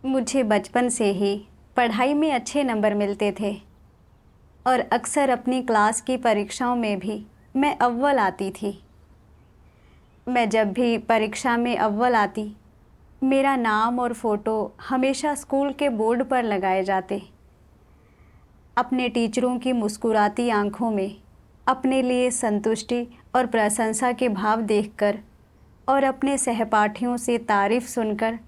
मुझे बचपन से ही पढ़ाई में अच्छे नंबर मिलते थे और अक्सर अपनी क्लास की परीक्षाओं में भी मैं अव्वल आती थी। मैं जब भी परीक्षा में अव्वल आती, मेरा नाम और फ़ोटो हमेशा स्कूल के बोर्ड पर लगाए जाते। अपने टीचरों की मुस्कुराती आंखों में अपने लिए संतुष्टि और प्रशंसा के भाव देखकर और अपने सहपाठियों से तारीफ़ सुनकर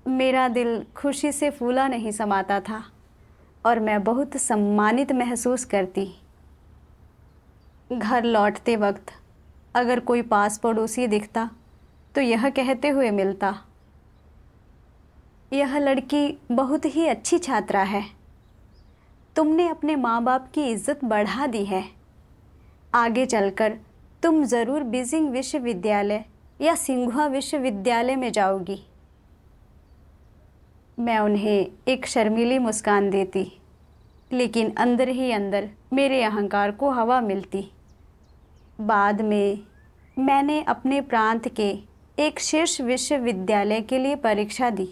मेरा दिल खुशी से फूला नहीं समाता था और मैं बहुत सम्मानित महसूस करती। घर लौटते वक्त अगर कोई पास पड़ोसी दिखता तो यह कहते हुए मिलता, यह लड़की बहुत ही अच्छी छात्रा है, तुमने अपने माँ बाप की इज्जत बढ़ा दी है, आगे चलकर तुम ज़रूर बीजिंग विश्वविद्यालय या सिंघुआ विश्वविद्यालय में जाओगी। मैं उन्हें एक शर्मीली मुस्कान देती, लेकिन अंदर ही अंदर मेरे अहंकार को हवा मिलती। बाद में मैंने अपने प्रांत के एक शीर्ष विश्वविद्यालय के लिए परीक्षा दी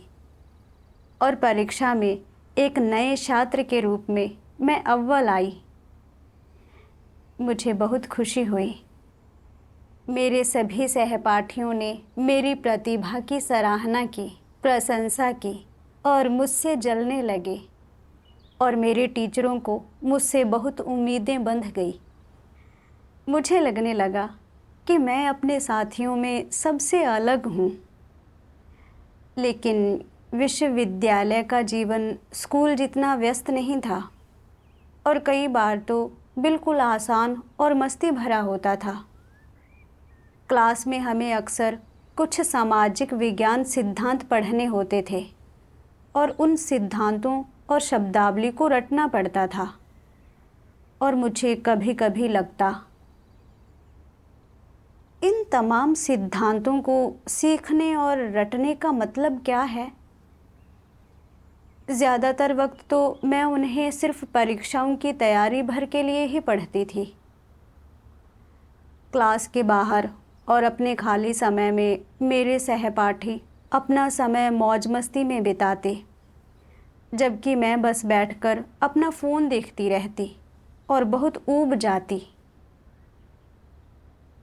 और परीक्षा में एक नए छात्र के रूप में मैं अव्वल आई। मुझे बहुत खुशी हुई। मेरे सभी सहपाठियों ने मेरी प्रतिभा की सराहना की, प्रशंसा की और मुझसे जलने लगे और मेरे टीचरों को मुझसे बहुत उम्मीदें बंध गई। मुझे लगने लगा कि मैं अपने साथियों में सबसे अलग हूँ। लेकिन विश्वविद्यालय का जीवन स्कूल जितना व्यस्त नहीं था और कई बार तो बिल्कुल आसान और मस्ती भरा होता था। क्लास में हमें अक्सर कुछ सामाजिक विज्ञान सिद्धांत पढ़ने होते थे और उन सिद्धांतों और शब्दावली को रटना पड़ता था और मुझे कभी कभी लगता, इन तमाम सिद्धांतों को सीखने और रटने का मतलब क्या है। ज़्यादातर वक्त तो मैं उन्हें सिर्फ परीक्षाओं की तैयारी भर के लिए ही पढ़ती थी। क्लास के बाहर और अपने खाली समय में मेरे सहपाठी अपना समय मौज मस्ती में बिताते, जबकि मैं बस बैठकर अपना फ़ोन देखती रहती और बहुत ऊब जाती।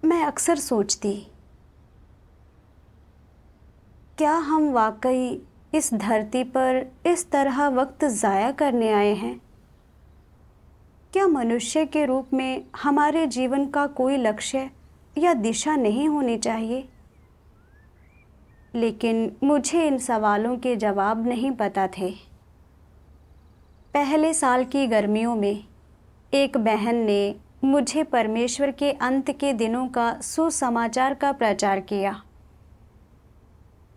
मैं अक्सर सोचती, क्या हम वाकई इस धरती पर इस तरह वक्त ज़ाया करने आए हैं? क्या मनुष्य के रूप में हमारे जीवन का कोई लक्ष्य या दिशा नहीं होनी चाहिए? लेकिन मुझे इन सवालों के जवाब नहीं पता थे। पहले साल की गर्मियों में एक बहन ने मुझे परमेश्वर के अंत के दिनों का सुसमाचार का प्रचार किया।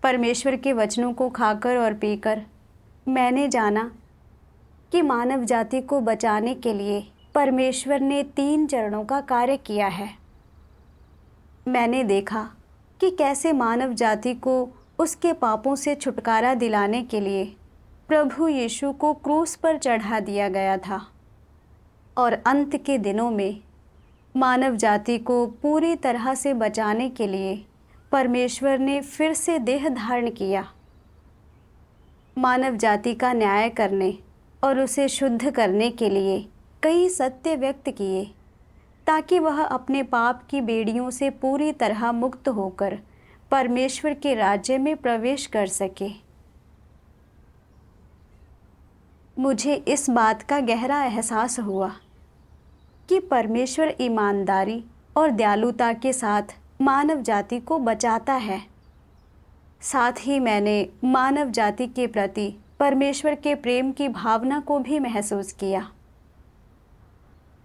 परमेश्वर के वचनों को खाकर और पीकर मैंने जाना कि मानव जाति को बचाने के लिए परमेश्वर ने 3 चरणों का कार्य किया है। मैंने देखा कि कैसे मानव जाति को उसके पापों से छुटकारा दिलाने के लिए प्रभु यीशु को क्रूस पर चढ़ा दिया गया था और अंत के दिनों में मानव जाति को पूरी तरह से बचाने के लिए परमेश्वर ने फिर से देह धारण किया। मानव जाति का न्याय करने और उसे शुद्ध करने के लिए कई सत्य व्यक्त किए ताकि वह अपने पाप की बेड़ियों से पूरी तरह मुक्त होकर परमेश्वर के राज्य में प्रवेश कर सके। मुझे इस बात का गहरा एहसास हुआ कि परमेश्वर ईमानदारी और दयालुता के साथ मानव जाति को बचाता है। साथ ही मैंने मानव जाति के प्रति परमेश्वर के प्रेम की भावना को भी महसूस किया।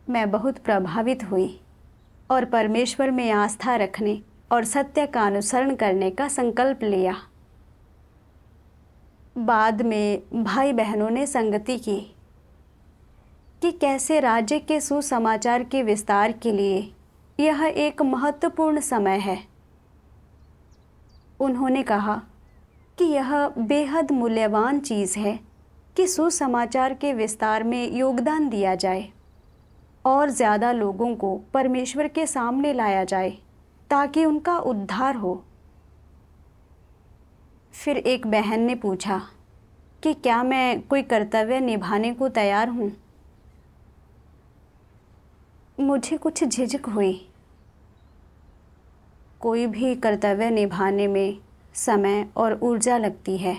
मैं बहुत प्रभावित हुई और परमेश्वर में आस्था रखने और सत्य का अनुसरण करने का संकल्प लिया। बाद में भाई बहनों ने संगति की कि कैसे राज्य के सुसमाचार के विस्तार के लिए यह एक महत्वपूर्ण समय है। उन्होंने कहा कि यह बेहद मूल्यवान चीज़ है कि सुसमाचार के विस्तार में योगदान दिया जाए और ज़्यादा लोगों को परमेश्वर के सामने लाया जाए ताकि उनका उद्धार हो। फिर एक बहन ने पूछा कि क्या मैं कोई कर्तव्य निभाने को तैयार हूँ। मुझे कुछ झिझक हुई। कोई भी कर्तव्य निभाने में समय और ऊर्जा लगती है।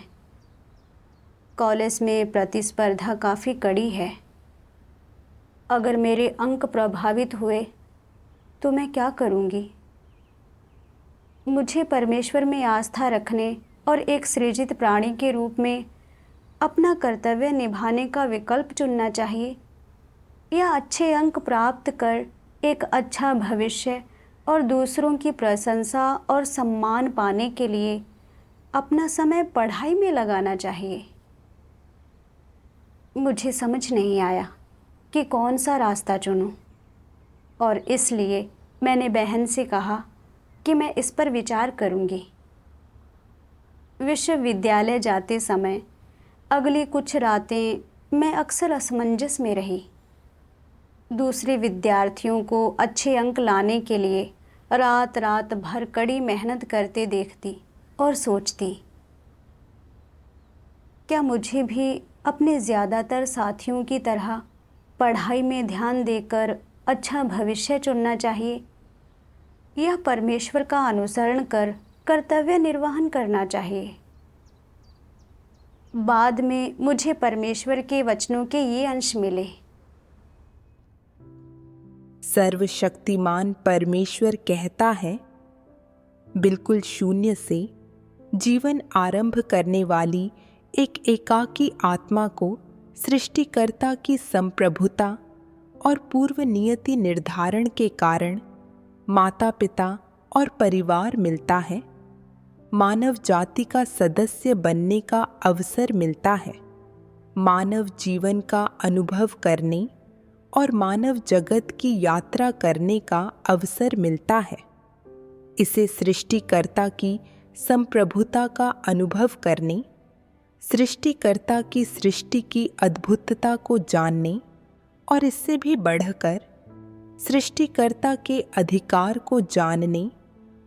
कॉलेज में प्रतिस्पर्धा काफ़ी कड़ी है। अगर मेरे अंक प्रभावित हुए तो मैं क्या करूँगी। मुझे परमेश्वर में आस्था रखने और एक सृजित प्राणी के रूप में अपना कर्तव्य निभाने का विकल्प चुनना चाहिए, या अच्छे अंक प्राप्त कर एक अच्छा भविष्य और दूसरों की प्रशंसा और सम्मान पाने के लिए अपना समय पढ़ाई में लगाना चाहिए। मुझे समझ नहीं आया कि कौन सा रास्ता चुनूं, और इसलिए मैंने बहन से कहा कि मैं इस पर विचार करूंगी। विश्वविद्यालय जाते समय अगली कुछ रातें मैं अक्सर असमंजस में रही। दूसरे विद्यार्थियों को अच्छे अंक लाने के लिए रात रात भर कड़ी मेहनत करते देखती और सोचती, क्या मुझे भी अपने ज़्यादातर साथियों की तरह पढ़ाई में ध्यान देकर अच्छा भविष्य चुनना चाहिए, या परमेश्वर का अनुसरण कर कर्तव्य निर्वहन करना चाहिए। बाद में मुझे परमेश्वर के वचनों के ये अंश मिले। सर्वशक्तिमान परमेश्वर कहता है, बिल्कुल शून्य से जीवन आरंभ करने वाली एक एकाकी आत्मा को सृष्टिकर्ता की संप्रभुता और पूर्व नियति निर्धारण के कारण माता पिता और परिवार मिलता है। मानव जाति का सदस्य बनने का अवसर मिलता है। मानव जीवन का अनुभव करने और मानव जगत की यात्रा करने का अवसर मिलता है। इसे सृष्टिकर्ता की संप्रभुता का अनुभव करने, सृष्टिकर्ता की सृष्टि की अद्भुतता को जानने और इससे भी बढ़कर सृष्टिकर्ता के अधिकार को जानने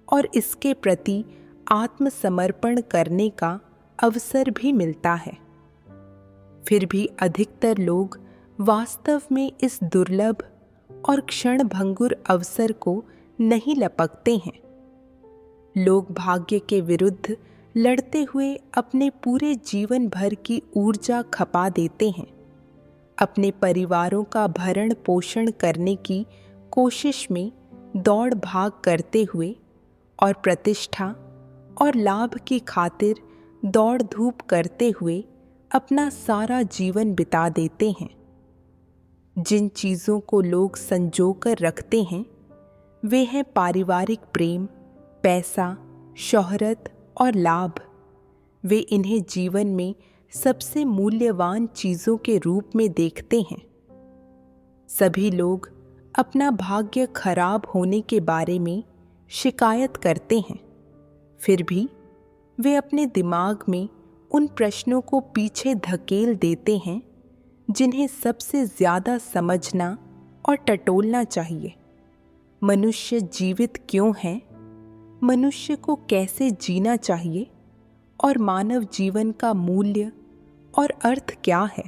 और इसके प्रति आत्मसमर्पण करने का अवसर भी मिलता है। फिर भी अधिकतर लोग वास्तव में इस दुर्लभ और क्षणभंगुर अवसर को नहीं लपकते हैं। लोग भाग्य के विरुद्ध लड़ते हुए अपने पूरे जीवन भर की ऊर्जा खपा देते हैं। अपने परिवारों का भरण पोषण करने की कोशिश में दौड़ भाग करते हुए और प्रतिष्ठा और लाभ की खातिर दौड़ धूप करते हुए अपना सारा जीवन बिता देते हैं। जिन चीज़ों को लोग संजो कर रखते हैं वे हैं पारिवारिक प्रेम, पैसा, शोहरत और लाभ। वे इन्हें जीवन में सबसे मूल्यवान चीज़ों के रूप में देखते हैं। सभी लोग अपना भाग्य खराब होने के बारे में शिकायत करते हैं। फिर भी वे अपने दिमाग में उन प्रश्नों को पीछे धकेल देते हैं जिन्हें सबसे ज़्यादा समझना और टटोलना चाहिए। मनुष्य जीवित क्यों है, मनुष्य को कैसे जीना चाहिए और मानव जीवन का मूल्य और अर्थ क्या है।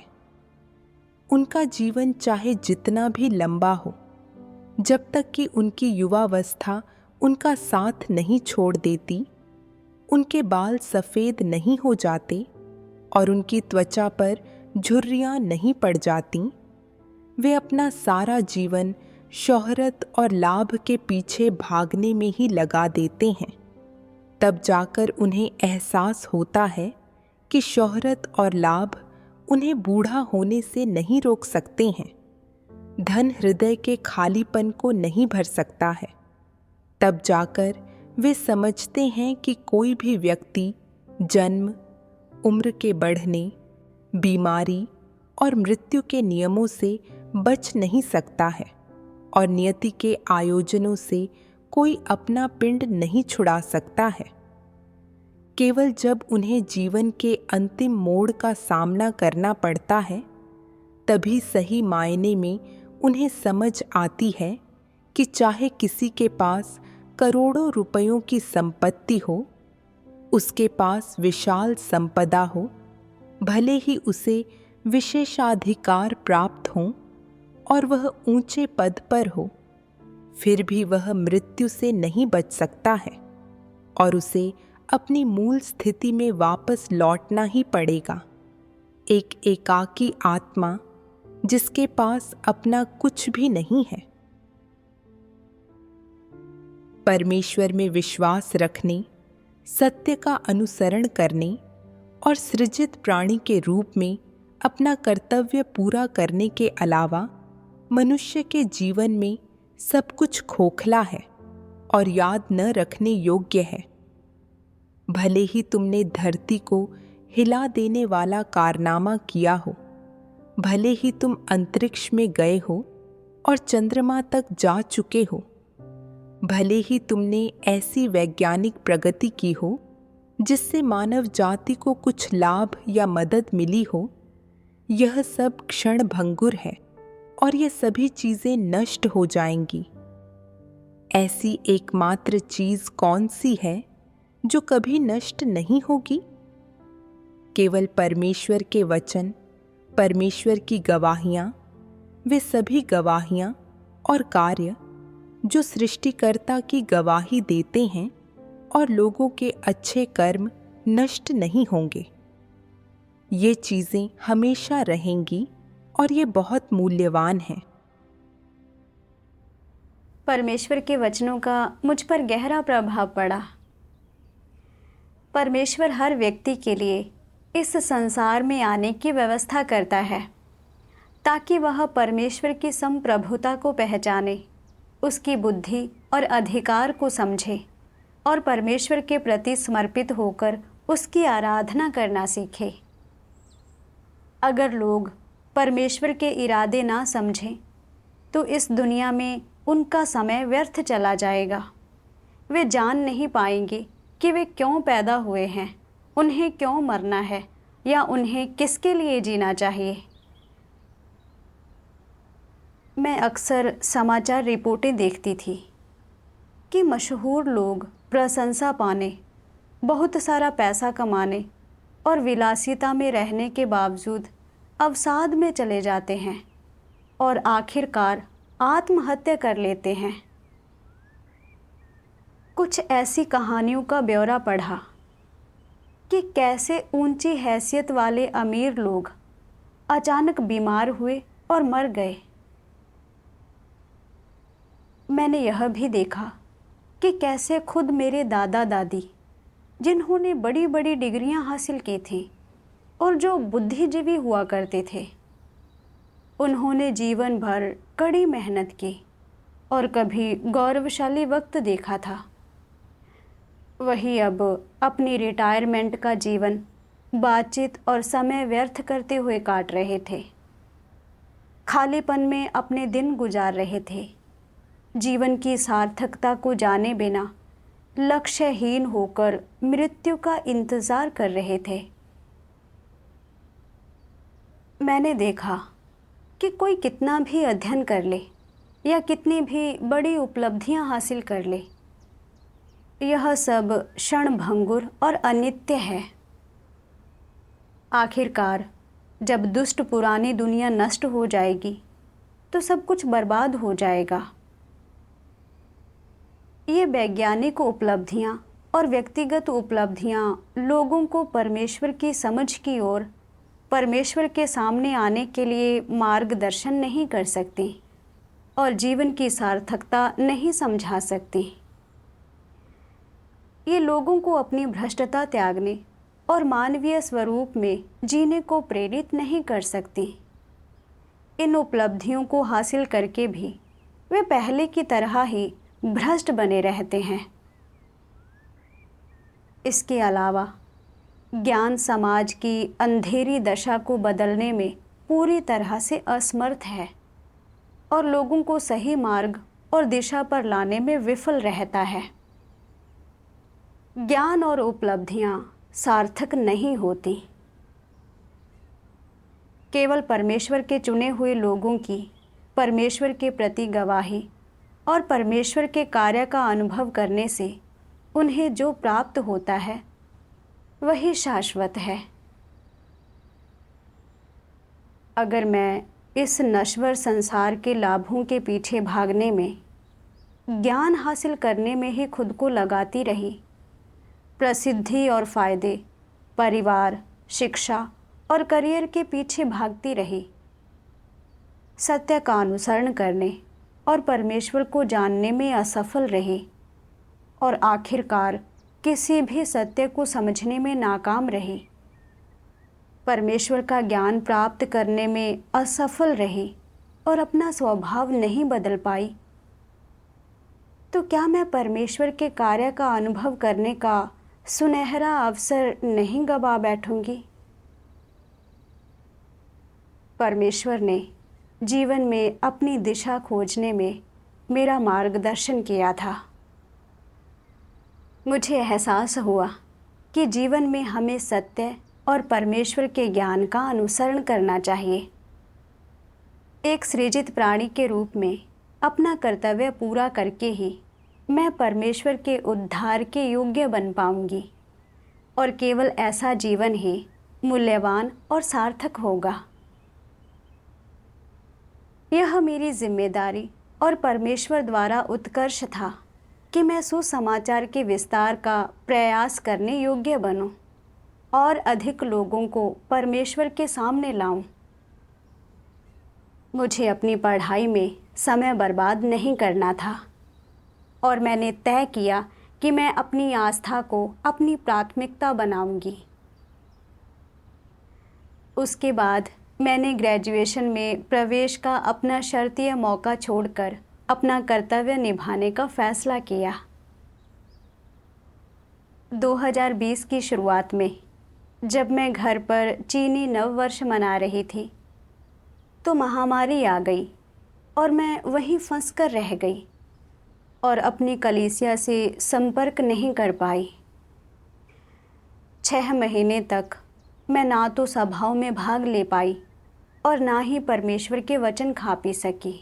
उनका जीवन चाहे जितना भी लंबा हो, जब तक कि उनकी युवावस्था उनका साथ नहीं छोड़ देती, उनके बाल सफ़ेद नहीं हो जाते और उनकी त्वचा पर झुर्रियाँ नहीं पड़ जाती, वे अपना सारा जीवन शोहरत और लाभ के पीछे भागने में ही लगा देते हैं। तब जाकर उन्हें एहसास होता है कि शोहरत और लाभ उन्हें बूढ़ा होने से नहीं रोक सकते हैं। धन हृदय के खालीपन को नहीं भर सकता है। तब जाकर वे समझते हैं कि कोई भी व्यक्ति जन्म, उम्र के बढ़ने, बीमारी और मृत्यु के नियमों से बच नहीं सकता है और नियति के आयोजनों से कोई अपना पिंड नहीं छुड़ा सकता है। केवल जब उन्हें जीवन के अंतिम मोड़ का सामना करना पड़ता है, तभी सही मायने में उन्हें समझ आती है कि चाहे किसी के पास करोड़ों रुपयों की संपत्ति हो, उसके पास विशाल संपदा हो, भले ही उसे विशेषाधिकार प्राप्त हों और वह ऊंचे पद पर हो, फिर भी वह मृत्यु से नहीं बच सकता है और उसे अपनी मूल स्थिति में वापस लौटना ही पड़ेगा। एक एकाकी आत्मा जिसके पास अपना कुछ भी नहीं है। परमेश्वर में विश्वास रखने, सत्य का अनुसरण करने और सृजित प्राणी के रूप में अपना कर्तव्य पूरा करने के अलावा मनुष्य के जीवन में सब कुछ खोखला है और याद न रखने योग्य है। भले ही तुमने धरती को हिला देने वाला कारनामा किया हो, भले ही तुम अंतरिक्ष में गए हो और चंद्रमा तक जा चुके हो, भले ही तुमने ऐसी वैज्ञानिक प्रगति की हो जिससे मानव जाति को कुछ लाभ या मदद मिली हो, यह सब क्षण भंगुर है और ये सभी चीजें नष्ट हो जाएंगी। ऐसी एकमात्र चीज कौन सी है जो कभी नष्ट नहीं होगी? केवल परमेश्वर के वचन, परमेश्वर की गवाहियां, वे सभी गवाहियां और कार्य जो सृष्टिकर्ता की गवाही देते हैं और लोगों के अच्छे कर्म नष्ट नहीं होंगे। ये चीजें हमेशा रहेंगी और ये बहुत मूल्यवान हैं। परमेश्वर के वचनों का मुझ पर गहरा प्रभाव पड़ा। परमेश्वर हर व्यक्ति के लिए इस संसार में आने की व्यवस्था करता है ताकि वह परमेश्वर की संप्रभुता को पहचाने, उसकी बुद्धि और अधिकार को समझे और परमेश्वर के प्रति समर्पित होकर उसकी आराधना करना सीखे। अगर लोग परमेश्वर के इरादे ना समझें तो इस दुनिया में उनका समय व्यर्थ चला जाएगा। वे जान नहीं पाएंगे कि वे क्यों पैदा हुए हैं, उन्हें क्यों मरना है या उन्हें किसके लिए जीना चाहिए। मैं अक्सर समाचार रिपोर्टें देखती थी कि मशहूर लोग प्रशंसा पाने, बहुत सारा पैसा कमाने और विलासिता में रहने के बावजूद अवसाद में चले जाते हैं और आखिरकार आत्महत्या कर लेते हैं। कुछ ऐसी कहानियों का ब्यौरा पढ़ा कि कैसे ऊंची हैसियत वाले अमीर लोग अचानक बीमार हुए और मर गए। मैंने यह भी देखा कि कैसे खुद मेरे दादा दादी, जिन्होंने बड़ी बड़ी डिग्रियां हासिल की थीं और जो बुद्धिजीवी हुआ करते थे, उन्होंने जीवन भर कड़ी मेहनत की और कभी गौरवशाली वक्त देखा था। वही अब अपनी रिटायरमेंट का जीवन बातचीत और समय व्यर्थ करते हुए काट रहे थे, खालीपन में अपने दिन गुजार रहे थे, जीवन की सार्थकता को जाने बिना लक्ष्यहीन होकर मृत्यु का इंतज़ार कर रहे थे। मैंने देखा कि कोई कितना भी अध्ययन कर ले या कितनी भी बड़ी उपलब्धियां हासिल कर ले, यह सब क्षणभंगुर और अनित्य है। आखिरकार जब दुष्ट पुरानी दुनिया नष्ट हो जाएगी तो सब कुछ बर्बाद हो जाएगा। ये वैज्ञानिक उपलब्धियां और व्यक्तिगत उपलब्धियां लोगों को परमेश्वर की समझ की ओर, परमेश्वर के सामने आने के लिए मार्गदर्शन नहीं कर सकती और जीवन की सार्थकता नहीं समझा सकती। ये लोगों को अपनी भ्रष्टता त्यागने और मानवीय स्वरूप में जीने को प्रेरित नहीं कर सकती। इन उपलब्धियों को हासिल करके भी वे पहले की तरह ही भ्रष्ट बने रहते हैं। इसके अलावा ज्ञान समाज की अंधेरी दशा को बदलने में पूरी तरह से असमर्थ है और लोगों को सही मार्ग और दिशा पर लाने में विफल रहता है। ज्ञान और उपलब्धियां सार्थक नहीं होती। केवल परमेश्वर के चुने हुए लोगों की परमेश्वर के प्रति गवाही और परमेश्वर के कार्य का अनुभव करने से उन्हें जो प्राप्त होता है वही शाश्वत है। अगर मैं इस नश्वर संसार के लाभों के पीछे भागने में, ज्ञान हासिल करने में ही खुद को लगाती रही, प्रसिद्धि और फायदे, परिवार, शिक्षा और करियर के पीछे भागती रही, सत्य का अनुसरण करने और परमेश्वर को जानने में असफल रही और आखिरकार किसी भी सत्य को समझने में नाकाम रही, परमेश्वर का ज्ञान प्राप्त करने में असफल रही और अपना स्वभाव नहीं बदल पाई, तो क्या मैं परमेश्वर के कार्य का अनुभव करने का सुनहरा अवसर नहीं गवा बैठूंगी? परमेश्वर ने जीवन में अपनी दिशा खोजने में मेरा मार्गदर्शन किया था। मुझे एहसास हुआ कि जीवन में हमें सत्य और परमेश्वर के ज्ञान का अनुसरण करना चाहिए। एक सृजित प्राणी के रूप में अपना कर्तव्य पूरा करके ही मैं परमेश्वर के उद्धार के योग्य बन पाऊंगी और केवल ऐसा जीवन ही मूल्यवान और सार्थक होगा। यह मेरी जिम्मेदारी और परमेश्वर द्वारा उत्कर्ष था कि मैं सुसमाचार के विस्तार का प्रयास करने योग्य बनूं और अधिक लोगों को परमेश्वर के सामने लाऊं। मुझे अपनी पढ़ाई में समय बर्बाद नहीं करना था और मैंने तय किया कि मैं अपनी आस्था को अपनी प्राथमिकता बनाऊंगी। उसके बाद मैंने ग्रेजुएशन में प्रवेश का अपना शर्तीय मौका छोड़कर अपना कर्तव्य निभाने का फैसला किया। 2020 की शुरुआत में जब मैं घर पर चीनी नव वर्ष मना रही थी तो महामारी आ गई और मैं वहीं फंस कर रह गई और अपनी कलीसिया से संपर्क नहीं कर पाई। 6 महीने तक मैं ना तो सभाओं में भाग ले पाई और ना ही परमेश्वर के वचन खा पी सकी।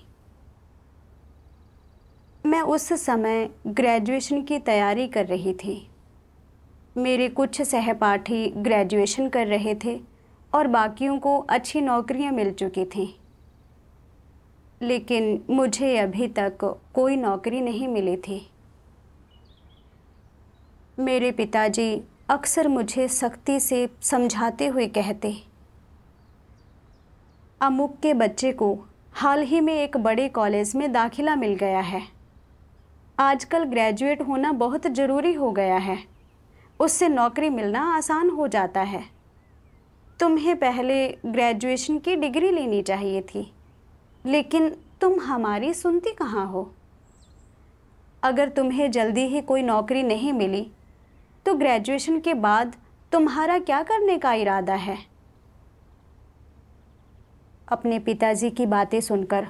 मैं उस समय ग्रेजुएशन की तैयारी कर रही थी। मेरे कुछ सहपाठी ग्रेजुएशन कर रहे थे और बाकियों को अच्छी नौकरियां मिल चुकी थीं, लेकिन मुझे अभी तक कोई नौकरी नहीं मिली थी। मेरे पिताजी अक्सर मुझे सख्ती से समझाते हुए कहते, अमुक के बच्चे को हाल ही में एक बड़े कॉलेज में दाखिला मिल गया है। आजकल ग्रेजुएट होना बहुत ज़रूरी हो गया है, उससे नौकरी मिलना आसान हो जाता है। तुम्हें पहले ग्रेजुएशन की डिग्री लेनी चाहिए थी, लेकिन तुम हमारी सुनती कहाँ हो। अगर तुम्हें जल्दी ही कोई नौकरी नहीं मिली तो ग्रेजुएशन के बाद तुम्हारा क्या करने का इरादा है? अपने पिताजी की बातें सुनकर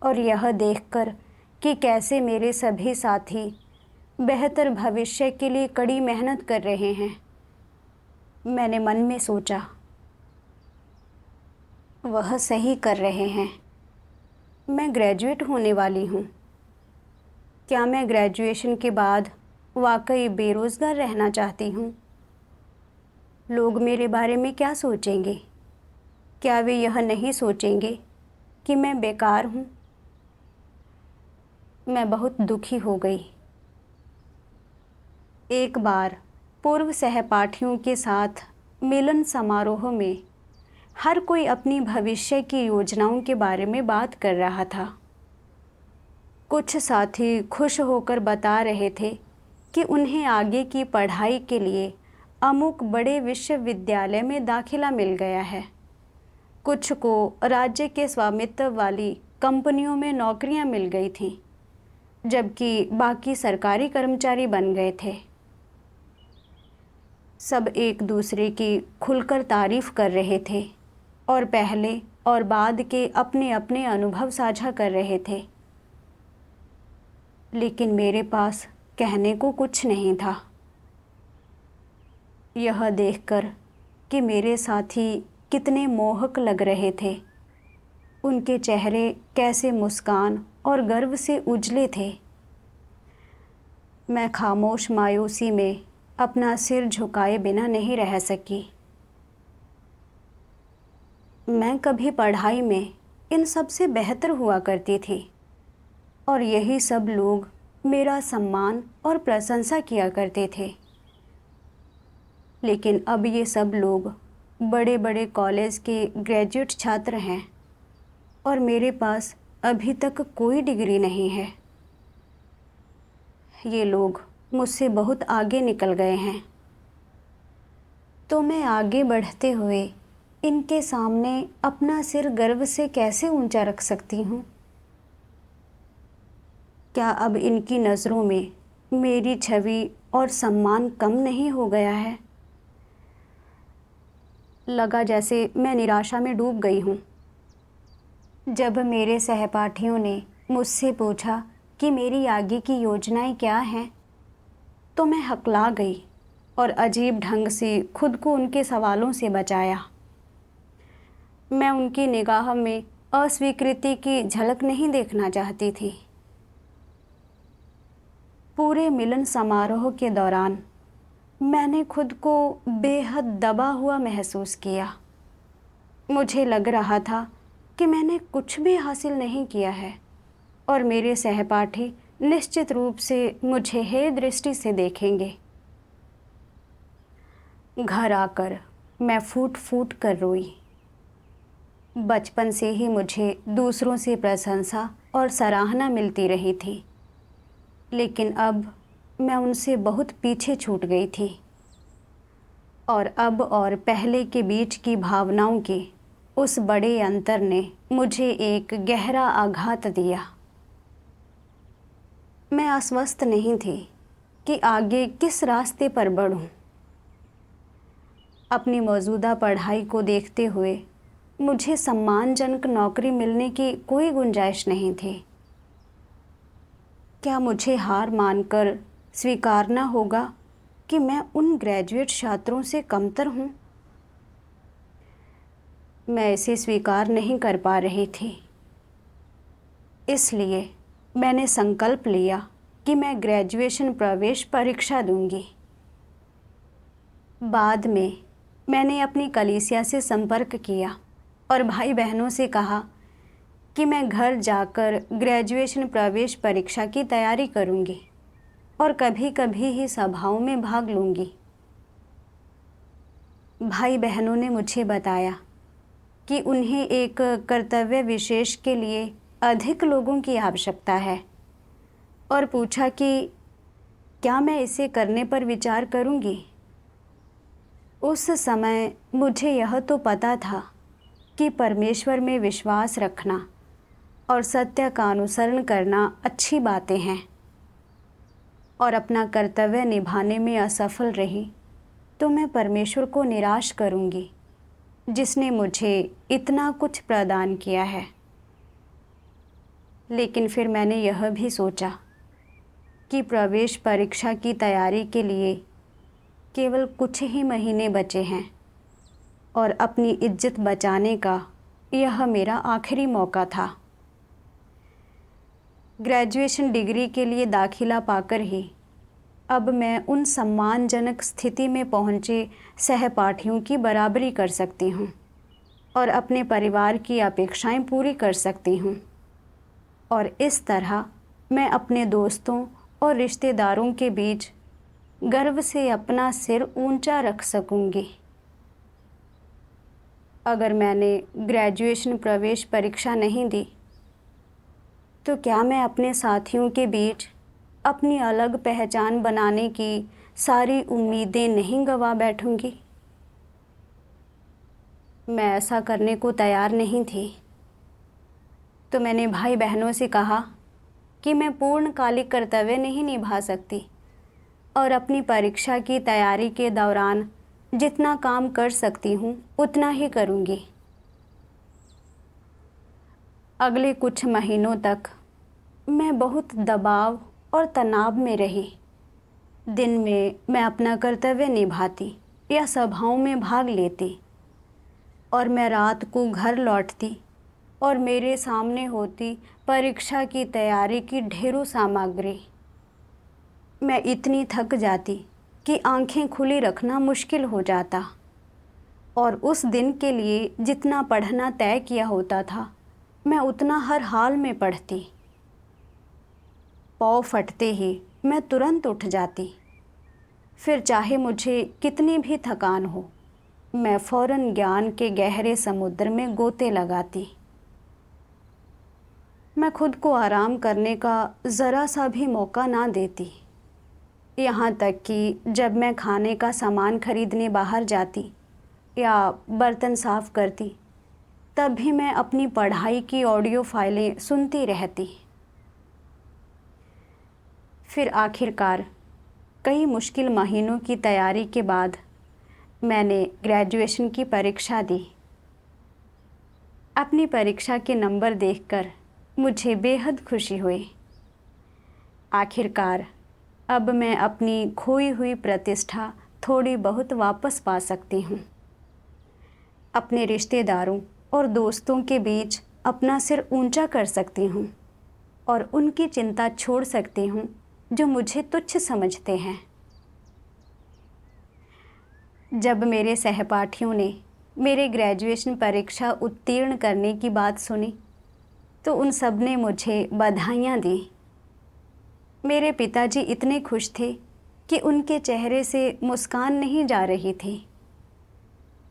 और यह देखकर कि कैसे मेरे सभी साथी बेहतर भविष्य के लिए कड़ी मेहनत कर रहे हैं, मैंने मन में सोचा, वह सही कर रहे हैं। मैं ग्रेजुएट होने वाली हूँ। क्या मैं ग्रेजुएशन के बाद वाकई बेरोज़गार रहना चाहती हूँ? लोग मेरे बारे में क्या सोचेंगे? क्या वे यह नहीं सोचेंगे कि मैं बेकार हूँ? मैं बहुत दुखी हो गई। एक बार पूर्व सहपाठियों के साथ मिलन समारोह में हर कोई अपनी भविष्य की योजनाओं के बारे में बात कर रहा था। कुछ साथी खुश होकर बता रहे थे कि उन्हें आगे की पढ़ाई के लिए अमुक बड़े विश्वविद्यालय में दाखिला मिल गया है। कुछ को राज्य के स्वामित्व वाली कंपनियों में नौकरियां मिल गई थीं, जबकि बाकी सरकारी कर्मचारी बन गए थे। सब एक दूसरे की खुलकर तारीफ कर रहे थे और पहले और बाद के अपने अपने अनुभव साझा कर रहे थे, लेकिन मेरे पास कहने को कुछ नहीं था। यह देखकर कि मेरे साथी कितने मोहक लग रहे थे, उनके चेहरे कैसे मुस्कान और गर्व से उजले थे, मैं खामोश मायूसी में अपना सिर झुकाए बिना नहीं रह सकी। मैं कभी पढ़ाई में इन सब से बेहतर हुआ करती थी और यही सब लोग मेरा सम्मान और प्रशंसा किया करते थे। लेकिन अब ये सब लोग बड़े बड़े कॉलेज के ग्रेजुएट छात्र हैं और मेरे पास अभी तक कोई डिग्री नहीं है। ये लोग मुझसे बहुत आगे निकल गए हैं, तो मैं आगे बढ़ते हुए इनके सामने अपना सिर गर्व से कैसे ऊंचा रख सकती हूँ? क्या अब इनकी नज़रों में मेरी छवि और सम्मान कम नहीं हो गया है? लगा जैसे मैं निराशा में डूब गई हूँ। जब मेरे सहपाठियों ने मुझसे पूछा कि मेरी आगे की योजनाएं क्या हैं, तो मैं हकला गई और अजीब ढंग से खुद को उनके सवालों से बचाया। मैं उनकी निगाह में अस्वीकृति की झलक नहीं देखना चाहती थी। पूरे मिलन समारोह के दौरान मैंने खुद को बेहद दबा हुआ महसूस किया। मुझे लग रहा था कि मैंने कुछ भी हासिल नहीं किया है और मेरे सहपाठी निश्चित रूप से मुझे हे दृष्टि से देखेंगे। घर आकर मैं फूट फूट कर रोई। बचपन से ही मुझे दूसरों से प्रशंसा और सराहना मिलती रही थी, लेकिन अब मैं उनसे बहुत पीछे छूट गई थी और अब और पहले के बीच की भावनाओं के उस बड़े अंतर ने मुझे एक गहरा आघात दिया। मैं आश्वस्त नहीं थी कि आगे किस रास्ते पर बढ़ूं। अपनी मौजूदा पढ़ाई को देखते हुए मुझे सम्मानजनक नौकरी मिलने की कोई गुंजाइश नहीं थी। क्या मुझे हार मानकर स्वीकारना होगा कि मैं उन ग्रेजुएट छात्रों से कमतर हूँ? मैं इसे स्वीकार नहीं कर पा रही थी। इसलिए मैंने संकल्प लिया कि मैं ग्रेजुएशन प्रवेश परीक्षा दूंगी। बाद में मैंने अपनी कलीसिया से संपर्क किया और भाई बहनों से कहा कि मैं घर जाकर ग्रेजुएशन प्रवेश परीक्षा की तैयारी करूंगी और कभी कभी ही सभाओं में भाग लूंगी। भाई बहनों ने मुझे बताया कि उन्हें एक कर्तव्य विशेष के लिए अधिक लोगों की आवश्यकता है और पूछा कि क्या मैं इसे करने पर विचार करूंगी। उस समय मुझे यह तो पता था कि परमेश्वर में विश्वास रखना और सत्य का अनुसरण करना अच्छी बातें हैं, और अपना कर्तव्य निभाने में असफल रही तो मैं परमेश्वर को निराश करूंगी जिसने मुझे इतना कुछ प्रदान किया है। लेकिन फिर मैंने यह भी सोचा कि प्रवेश परीक्षा की तैयारी के लिए केवल कुछ ही महीने बचे हैं और अपनी इज्जत बचाने का यह मेरा आखिरी मौका था। ग्रेजुएशन डिग्री के लिए दाखिला पाकर ही अब मैं उन सम्मानजनक स्थिति में पहुँचे सहपाठियों की बराबरी कर सकती हूँ और अपने परिवार की अपेक्षाएं पूरी कर सकती हूँ, और इस तरह मैं अपने दोस्तों और रिश्तेदारों के बीच गर्व से अपना सिर ऊंचा रख सकूंगी। अगर मैंने ग्रेजुएशन प्रवेश परीक्षा नहीं दी तो क्या मैं अपने साथियों के बीच अपनी अलग पहचान बनाने की सारी उम्मीदें नहीं गंवा बैठूंगी? मैं ऐसा करने को तैयार नहीं थी, तो मैंने भाई बहनों से कहा कि मैं पूर्णकालिक कर्तव्य नहीं निभा सकती और अपनी परीक्षा की तैयारी के दौरान जितना काम कर सकती हूँ उतना ही करूँगी। अगले कुछ महीनों तक मैं बहुत दबाव और तनाव में रही। दिन में मैं अपना कर्तव्य निभाती या सभाओं में भाग लेती और मैं रात को घर लौटती और मेरे सामने होती परीक्षा की तैयारी की ढेरों सामग्री। मैं इतनी थक जाती कि आंखें खुली रखना मुश्किल हो जाता। और उस दिन के लिए जितना पढ़ना तय किया होता था, मैं उतना हर हाल में पढ़ती। पाँव फटते ही मैं तुरंत उठ जाती। फिर चाहे मुझे कितनी भी थकान हो, मैं फ़ौरन ज्ञान के गहरे समुद्र में गोते लगाती। मैं खुद को आराम करने का ज़रा सा भी मौका ना देती। यहाँ तक कि जब मैं खाने का सामान खरीदने बाहर जाती या बर्तन साफ़ करती, तब भी मैं अपनी पढ़ाई की ऑडियो फाइलें सुनती रहती। फिर आखिरकार कई मुश्किल महीनों की तैयारी के बाद मैंने ग्रेजुएशन की परीक्षा दी। अपनी परीक्षा के नंबर देखकर मुझे बेहद खुशी हुई। आखिरकार अब मैं अपनी खोई हुई प्रतिष्ठा थोड़ी बहुत वापस पा सकती हूँ। अपने रिश्तेदारों और दोस्तों के बीच अपना सिर ऊंचा कर सकती हूँ और उनकी चिंता छोड़ सकती हूँ जो मुझे तुच्छ समझते हैं। जब मेरे सहपाठियों ने मेरे ग्रेजुएशन परीक्षा उत्तीर्ण करने की बात सुनी, तो उन सब ने मुझे बधाइयाँ दी। मेरे पिताजी इतने खुश थे कि उनके चेहरे से मुस्कान नहीं जा रही थी,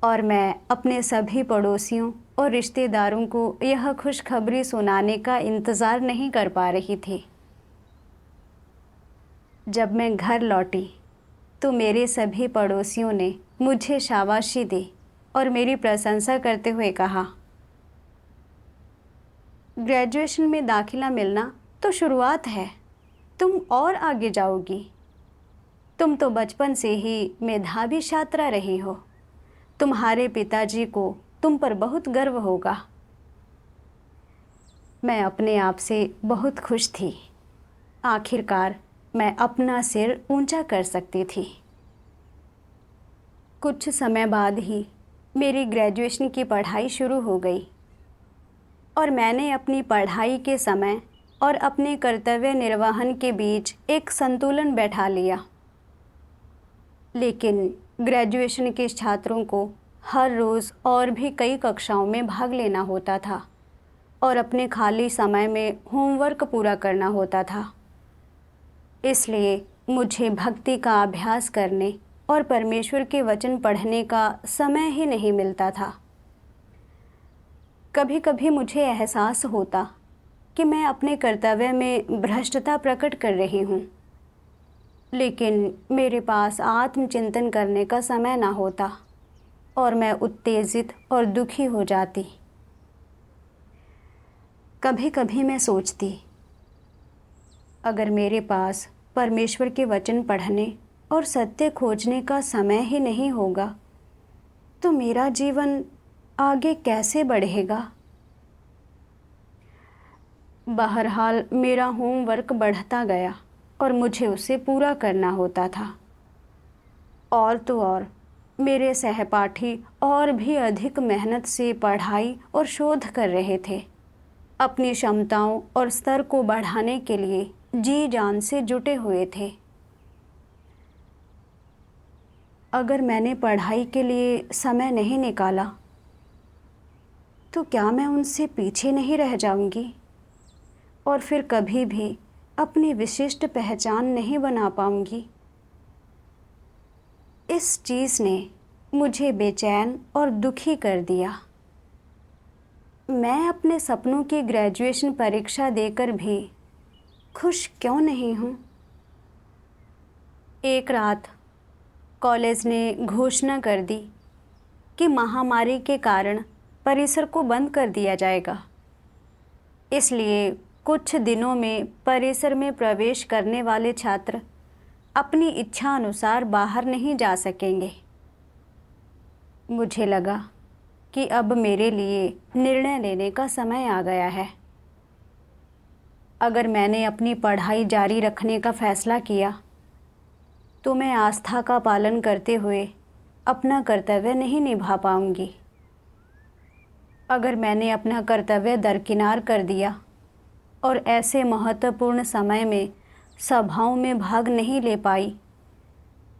और मैं अपने सभी पड़ोसियों और रिश्तेदारों को यह खुशखबरी सुनाने का इंतज़ार नहीं कर पा रही थी। जब मैं घर लौटी तो मेरे सभी पड़ोसियों ने मुझे शाबाशी दी और मेरी प्रशंसा करते हुए कहा, ग्रेजुएशन में दाखिला मिलना तो शुरुआत है, तुम और आगे जाओगी। तुम तो बचपन से ही मेधावी छात्रा रही हो। तुम्हारे पिताजी को तुम पर बहुत गर्व होगा। मैं अपने आप से बहुत खुश थी। आखिरकार मैं अपना सिर ऊंचा कर सकती थी। कुछ समय बाद ही मेरी ग्रेजुएशन की पढ़ाई शुरू हो गई और मैंने अपनी पढ़ाई के समय और अपने कर्तव्य निर्वहन के बीच एक संतुलन बैठा लिया। लेकिन ग्रेजुएशन के छात्रों को हर रोज़ और भी कई कक्षाओं में भाग लेना होता था और अपने खाली समय में होमवर्क पूरा करना होता था। इसलिए मुझे भक्ति का अभ्यास करने और परमेश्वर के वचन पढ़ने का समय ही नहीं मिलता था। कभी कभी मुझे एहसास होता कि मैं अपने कर्तव्य में भ्रष्टता प्रकट कर रही हूँ, लेकिन मेरे पास आत्मचिंतन करने का समय ना होता और मैं उत्तेजित और दुखी हो जाती। कभी कभी मैं सोचती, अगर मेरे पास परमेश्वर के वचन पढ़ने और सत्य खोजने का समय ही नहीं होगा, तो मेरा जीवन आगे कैसे बढ़ेगा। बहरहाल मेरा होमवर्क बढ़ता गया और मुझे उसे पूरा करना होता था। और तो और मेरे सहपाठी और भी अधिक मेहनत से पढ़ाई और शोध कर रहे थे। अपनी क्षमताओं और स्तर को बढ़ाने के लिए जी जान से जुटे हुए थे। अगर मैंने पढ़ाई के लिए समय नहीं निकाला, तो क्या मैं उनसे पीछे नहीं रह जाऊंगी और फिर कभी भी अपनी विशिष्ट पहचान नहीं बना पाऊंगी। इस चीज़ ने मुझे बेचैन और दुखी कर दिया। मैं अपने सपनों की ग्रेजुएशन परीक्षा देकर भी खुश क्यों नहीं हूँ। एक रात कॉलेज ने घोषणा कर दी कि महामारी के कारण परिसर को बंद कर दिया जाएगा। इसलिए कुछ दिनों में परिसर में प्रवेश करने वाले छात्र अपनी इच्छा अनुसार बाहर नहीं जा सकेंगे। मुझे लगा कि अब मेरे लिए निर्णय लेने का समय आ गया है। अगर मैंने अपनी पढ़ाई जारी रखने का फैसला किया, तो मैं आस्था का पालन करते हुए अपना कर्तव्य नहीं निभा पाऊंगी। अगर मैंने अपना कर्तव्य दरकिनार कर दिया और ऐसे महत्वपूर्ण समय में सभाओं में भाग नहीं ले पाई,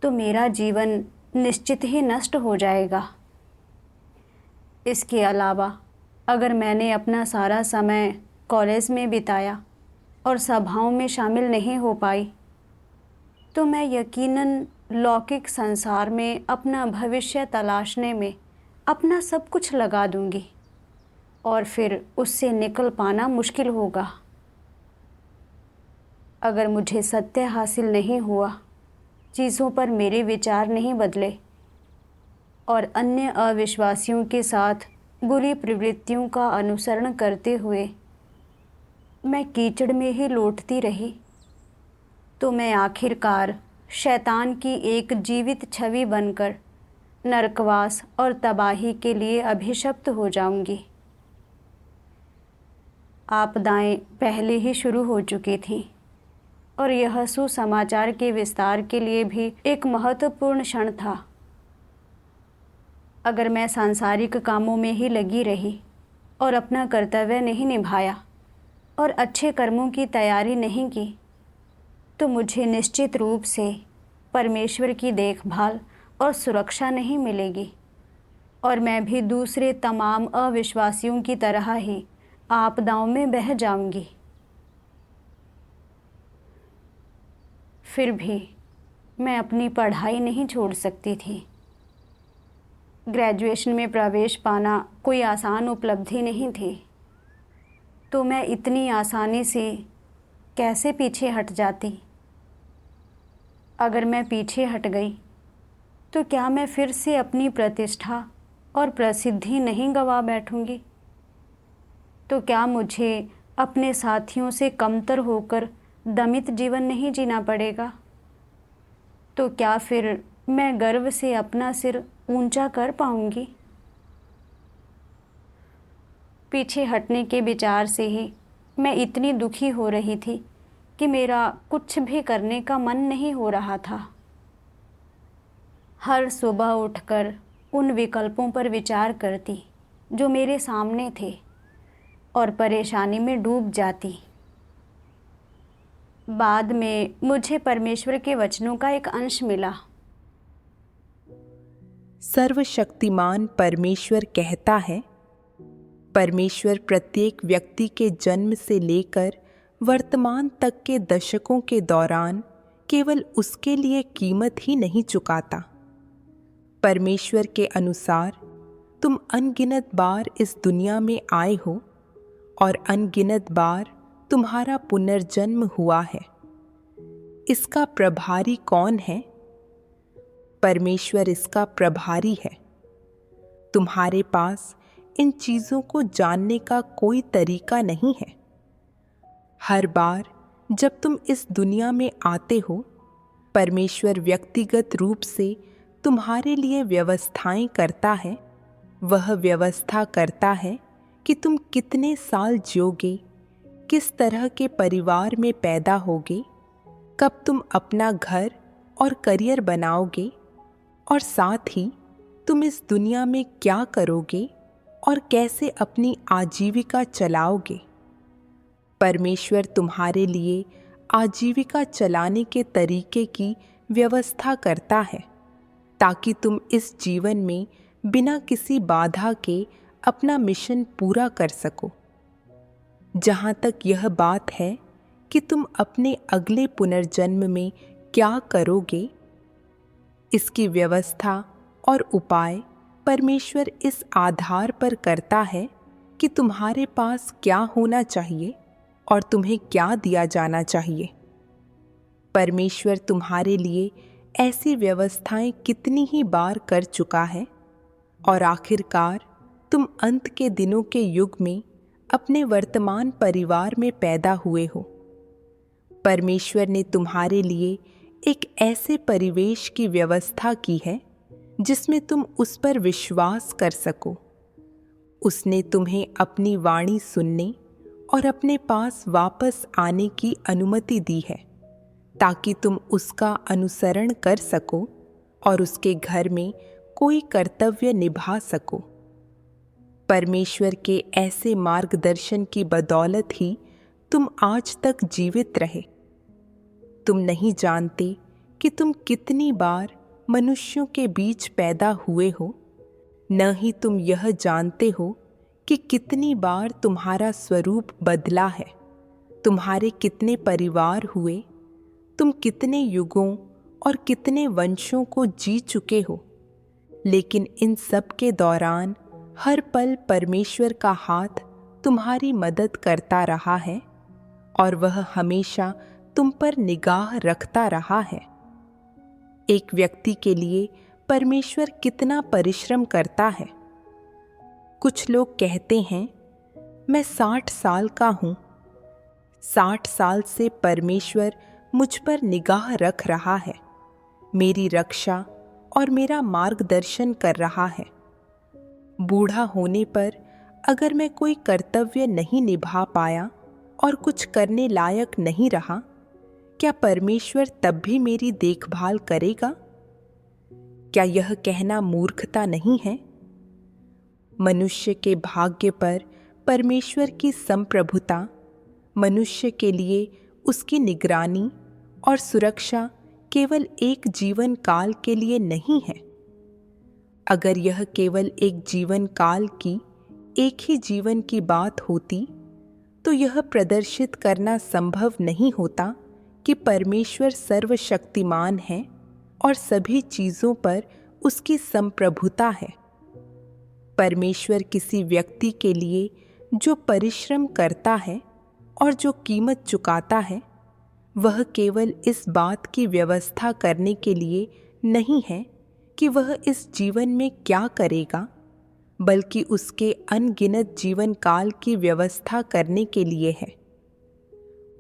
तो मेरा जीवन निश्चित ही नष्ट हो जाएगा। इसके अलावा अगर मैंने अपना सारा समय कॉलेज में बिताया और सभाओं में शामिल नहीं हो पाई, तो मैं यकीनन लौकिक संसार में अपना भविष्य तलाशने में अपना सब कुछ लगा दूंगी और फिर उससे निकल पाना मुश्किल होगा। अगर मुझे सत्य हासिल नहीं हुआ, चीज़ों पर मेरे विचार नहीं बदले और अन्य अविश्वासियों के साथ बुरी प्रवृत्तियों का अनुसरण करते हुए मैं कीचड़ में ही लौटती रही, तो मैं आखिरकार शैतान की एक जीवित छवि बनकर नरकवास और तबाही के लिए अभिशप्त हो जाऊंगी। आपदाएं पहले ही शुरू हो चुकी थीं और यह सुसमाचार के विस्तार के लिए भी एक महत्वपूर्ण क्षण था। अगर मैं सांसारिक कामों में ही लगी रही और अपना कर्तव्य नहीं निभाया और अच्छे कर्मों की तैयारी नहीं की, तो मुझे निश्चित रूप से परमेश्वर की देखभाल और सुरक्षा नहीं मिलेगी और मैं भी दूसरे तमाम अविश्वासियों की तरह ही आपदाओं में बह जाऊंगी। फिर भी मैं अपनी पढ़ाई नहीं छोड़ सकती थी। ग्रेजुएशन में प्रवेश पाना कोई आसान उपलब्धि नहीं थी, तो मैं इतनी आसानी से कैसे पीछे हट जाती। अगर मैं पीछे हट गई तो क्या मैं फिर से अपनी प्रतिष्ठा और प्रसिद्धि नहीं गंवा बैठूंगी? तो क्या मुझे अपने साथियों से कमतर होकर दमित जीवन नहीं जीना पड़ेगा? तो क्या फिर मैं गर्व से अपना सिर ऊंचा कर पाऊंगी? पीछे हटने के विचार से ही मैं इतनी दुखी हो रही थी कि मेरा कुछ भी करने का मन नहीं हो रहा था। हर सुबह उठकर उन विकल्पों पर विचार करती जो मेरे सामने थे और परेशानी में डूब जाती। बाद में मुझे परमेश्वर के वचनों का एक अंश मिला। सर्वशक्तिमान परमेश्वर कहता है, परमेश्वर प्रत्येक व्यक्ति के जन्म से लेकर वर्तमान तक के दशकों के दौरान केवल उसके लिए कीमत ही नहीं चुकाता। परमेश्वर के अनुसार तुम अनगिनत बार इस दुनिया में आए हो और अनगिनत बार तुम्हारा पुनर्जन्म हुआ है। इसका प्रभारी कौन है? परमेश्वर इसका प्रभारी है। तुम्हारे पास इन चीज़ों को जानने का कोई तरीका नहीं है। हर बार जब तुम इस दुनिया में आते हो, परमेश्वर व्यक्तिगत रूप से तुम्हारे लिए व्यवस्थाएं करता है। वह व्यवस्था करता है कि तुम कितने साल जियोगे, किस तरह के परिवार में पैदा होगे, कब तुम अपना घर और करियर बनाओगे और साथ ही तुम इस दुनिया में क्या करोगे और कैसे अपनी आजीविका चलाओगे। परमेश्वर तुम्हारे लिए आजीविका चलाने के तरीके की व्यवस्था करता है ताकि तुम इस जीवन में बिना किसी बाधा के अपना मिशन पूरा कर सको। जहाँ तक यह बात है कि तुम अपने अगले पुनर्जन्म में क्या करोगे, इसकी व्यवस्था और उपाय परमेश्वर इस आधार पर करता है कि तुम्हारे पास क्या होना चाहिए और तुम्हें क्या दिया जाना चाहिए। परमेश्वर तुम्हारे लिए ऐसी व्यवस्थाएं कितनी ही बार कर चुका है और आखिरकार तुम अंत के दिनों के युग में अपने वर्तमान परिवार में पैदा हुए हो। परमेश्वर ने तुम्हारे लिए एक ऐसे परिवेश की व्यवस्था की है जिसमें तुम उस पर विश्वास कर सको। उसने तुम्हें अपनी वाणी सुनने और अपने पास वापस आने की अनुमति दी है ताकि तुम उसका अनुसरण कर सको और उसके घर में कोई कर्तव्य निभा सको। परमेश्वर के ऐसे मार्गदर्शन की बदौलत ही तुम आज तक जीवित रहे। तुम नहीं जानते कि तुम कितनी बार मनुष्यों के बीच पैदा हुए हो, न ही तुम यह जानते हो कि कितनी बार तुम्हारा स्वरूप बदला है, तुम्हारे कितने परिवार हुए, तुम कितने युगों और कितने वंशों को जी चुके हो। लेकिन इन सब के दौरान हर पल परमेश्वर का हाथ तुम्हारी मदद करता रहा है और वह हमेशा तुम पर निगाह रखता रहा है। एक व्यक्ति के लिए परमेश्वर कितना परिश्रम करता है। कुछ लोग कहते हैं, मैं 60 साल का हूँ, 60 साल से परमेश्वर मुझ पर निगाह रख रहा है, मेरी रक्षा और मेरा मार्गदर्शन कर रहा है। बूढ़ा होने पर अगर मैं कोई कर्तव्य नहीं निभा पाया और कुछ करने लायक नहीं रहा, क्या परमेश्वर तब भी मेरी देखभाल करेगा? क्या यह कहना मूर्खता नहीं है? मनुष्य के भाग्य पर परमेश्वर की संप्रभुता, मनुष्य के लिए उसकी निगरानी और सुरक्षा केवल एक जीवन काल के लिए नहीं है। अगर यह केवल एक जीवन काल की, एक ही जीवन की बात होती, तो यह प्रदर्शित करना संभव नहीं होता कि परमेश्वर सर्वशक्तिमान है और सभी चीज़ों पर उसकी संप्रभुता है। परमेश्वर किसी व्यक्ति के लिए जो परिश्रम करता है और जो कीमत चुकाता है, वह केवल इस बात की व्यवस्था करने के लिए नहीं है कि वह इस जीवन में क्या करेगा, बल्कि उसके अनगिनत जीवन काल की व्यवस्था करने के लिए है।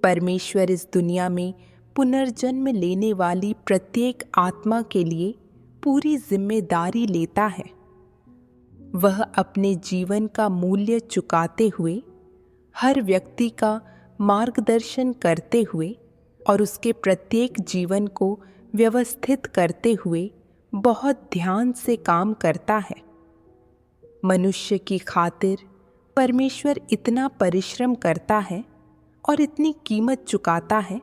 परमेश्वर इस दुनिया में पुनर्जन्म लेने वाली प्रत्येक आत्मा के लिए पूरी जिम्मेदारी लेता है। वह अपने जीवन का मूल्य चुकाते हुए, हर व्यक्ति का मार्गदर्शन करते हुए और उसके प्रत्येक जीवन को व्यवस्थित करते हुए बहुत ध्यान से काम करता है। मनुष्य की खातिर परमेश्वर इतना परिश्रम करता है और इतनी कीमत चुकाता है,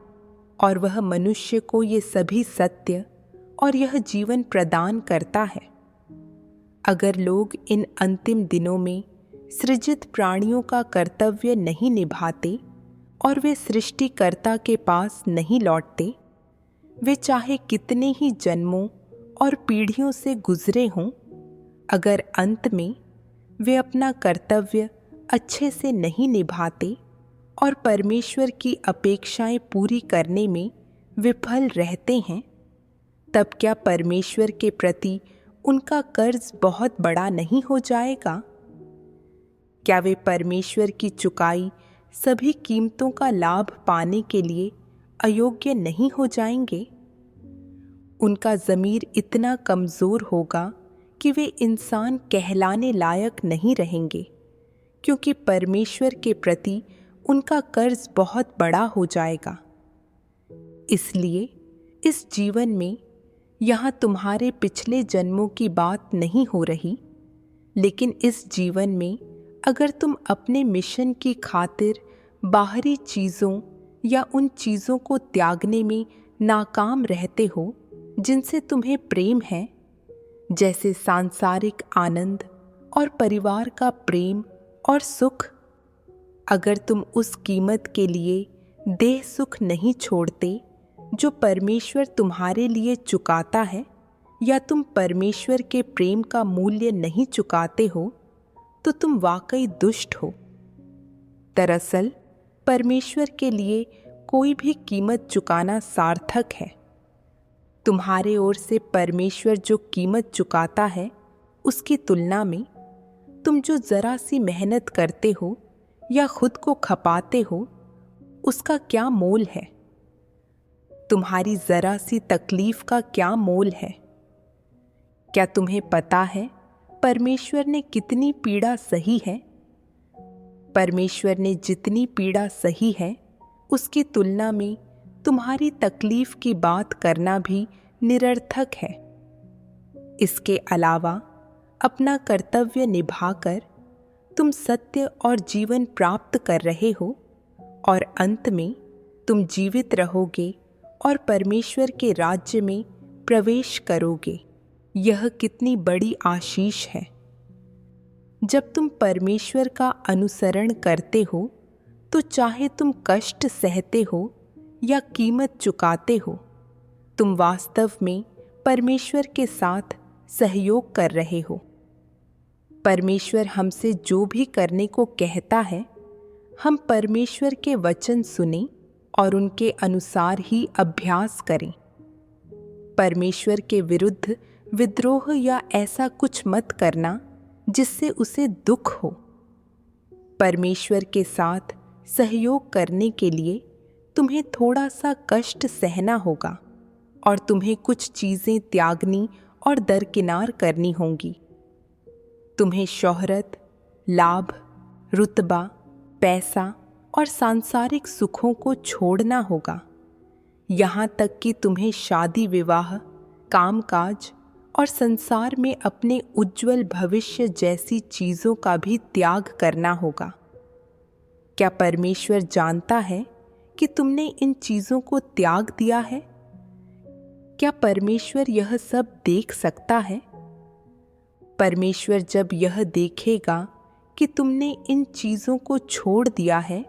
और वह मनुष्य को ये सभी सत्य और यह जीवन प्रदान करता है। अगर लोग इन अंतिम दिनों में सृजित प्राणियों का कर्तव्य नहीं निभाते और वे सृष्टिकर्ता के पास नहीं लौटते, वे चाहे कितने ही जन्मों और पीढ़ियों से गुजरे हों, अगर अंत में वे अपना कर्तव्य अच्छे से नहीं निभाते और परमेश्वर की अपेक्षाएं पूरी करने में विफल रहते हैं, तब क्या परमेश्वर के प्रति उनका कर्ज बहुत बड़ा नहीं हो जाएगा? क्या वे परमेश्वर की चुकाई सभी कीमतों का लाभ पाने के लिए अयोग्य नहीं हो जाएंगे? उनका ज़मीर इतना कमज़ोर होगा कि वे इंसान कहलाने लायक नहीं रहेंगे, क्योंकि परमेश्वर के प्रति उनका कर्ज बहुत बड़ा हो जाएगा। इसलिए इस जीवन में यहाँ तुम्हारे पिछले जन्मों की बात नहीं हो रही, लेकिन इस जीवन में अगर तुम अपने मिशन की खातिर बाहरी चीज़ों या उन चीज़ों को त्यागने में नाकाम रहते हो जिनसे तुम्हें प्रेम है, जैसे सांसारिक आनंद और परिवार का प्रेम और सुख, अगर तुम उस कीमत के लिए देह सुख नहीं छोड़ते जो परमेश्वर तुम्हारे लिए चुकाता है, या तुम परमेश्वर के प्रेम का मूल्य नहीं चुकाते हो, तो तुम वाकई दुष्ट हो। दरअसल परमेश्वर के लिए कोई भी कीमत चुकाना सार्थक है। तुम्हारे ओर से परमेश्वर जो कीमत चुकाता है, उसकी तुलना में तुम जो ज़रा सी मेहनत करते हो या खुद को खपाते हो, उसका क्या मोल है? तुम्हारी ज़रा सी तकलीफ का क्या मोल है? क्या तुम्हें पता है परमेश्वर ने कितनी पीड़ा सही है? परमेश्वर ने जितनी पीड़ा सही है, उसकी तुलना में तुम्हारी तकलीफ की बात करना भी निरर्थक है। इसके अलावा अपना कर्तव्य निभाकर तुम सत्य और जीवन प्राप्त कर रहे हो, और अंत में तुम जीवित रहोगे और परमेश्वर के राज्य में प्रवेश करोगे। यह कितनी बड़ी आशीष है। जब तुम परमेश्वर का अनुसरण करते हो तो चाहे तुम कष्ट सहते हो या कीमत चुकाते हो, तुम वास्तव में परमेश्वर के साथ सहयोग कर रहे हो। परमेश्वर हमसे जो भी करने को कहता है, हम परमेश्वर के वचन सुने और उनके अनुसार ही अभ्यास करें। परमेश्वर के विरुद्ध विद्रोह या ऐसा कुछ मत करना जिससे उसे दुख हो। परमेश्वर के साथ सहयोग करने के लिए तुम्हें थोड़ा सा कष्ट सहना होगा और तुम्हें कुछ चीज़ें त्यागनी और दरकिनार करनी होंगी। तुम्हें शोहरत, लाभ, रुतबा, पैसा और सांसारिक सुखों को छोड़ना होगा। यहाँ तक कि तुम्हें शादी विवाह, कामकाज और संसार में अपने उज्जवल भविष्य जैसी चीज़ों का भी त्याग करना होगा। क्या परमेश्वर जानता है कि तुमने इन चीज़ों को त्याग दिया है? क्या परमेश्वर यह सब देख सकता है? परमेश्वर जब यह देखेगा कि तुमने इन चीज़ों को छोड़ दिया है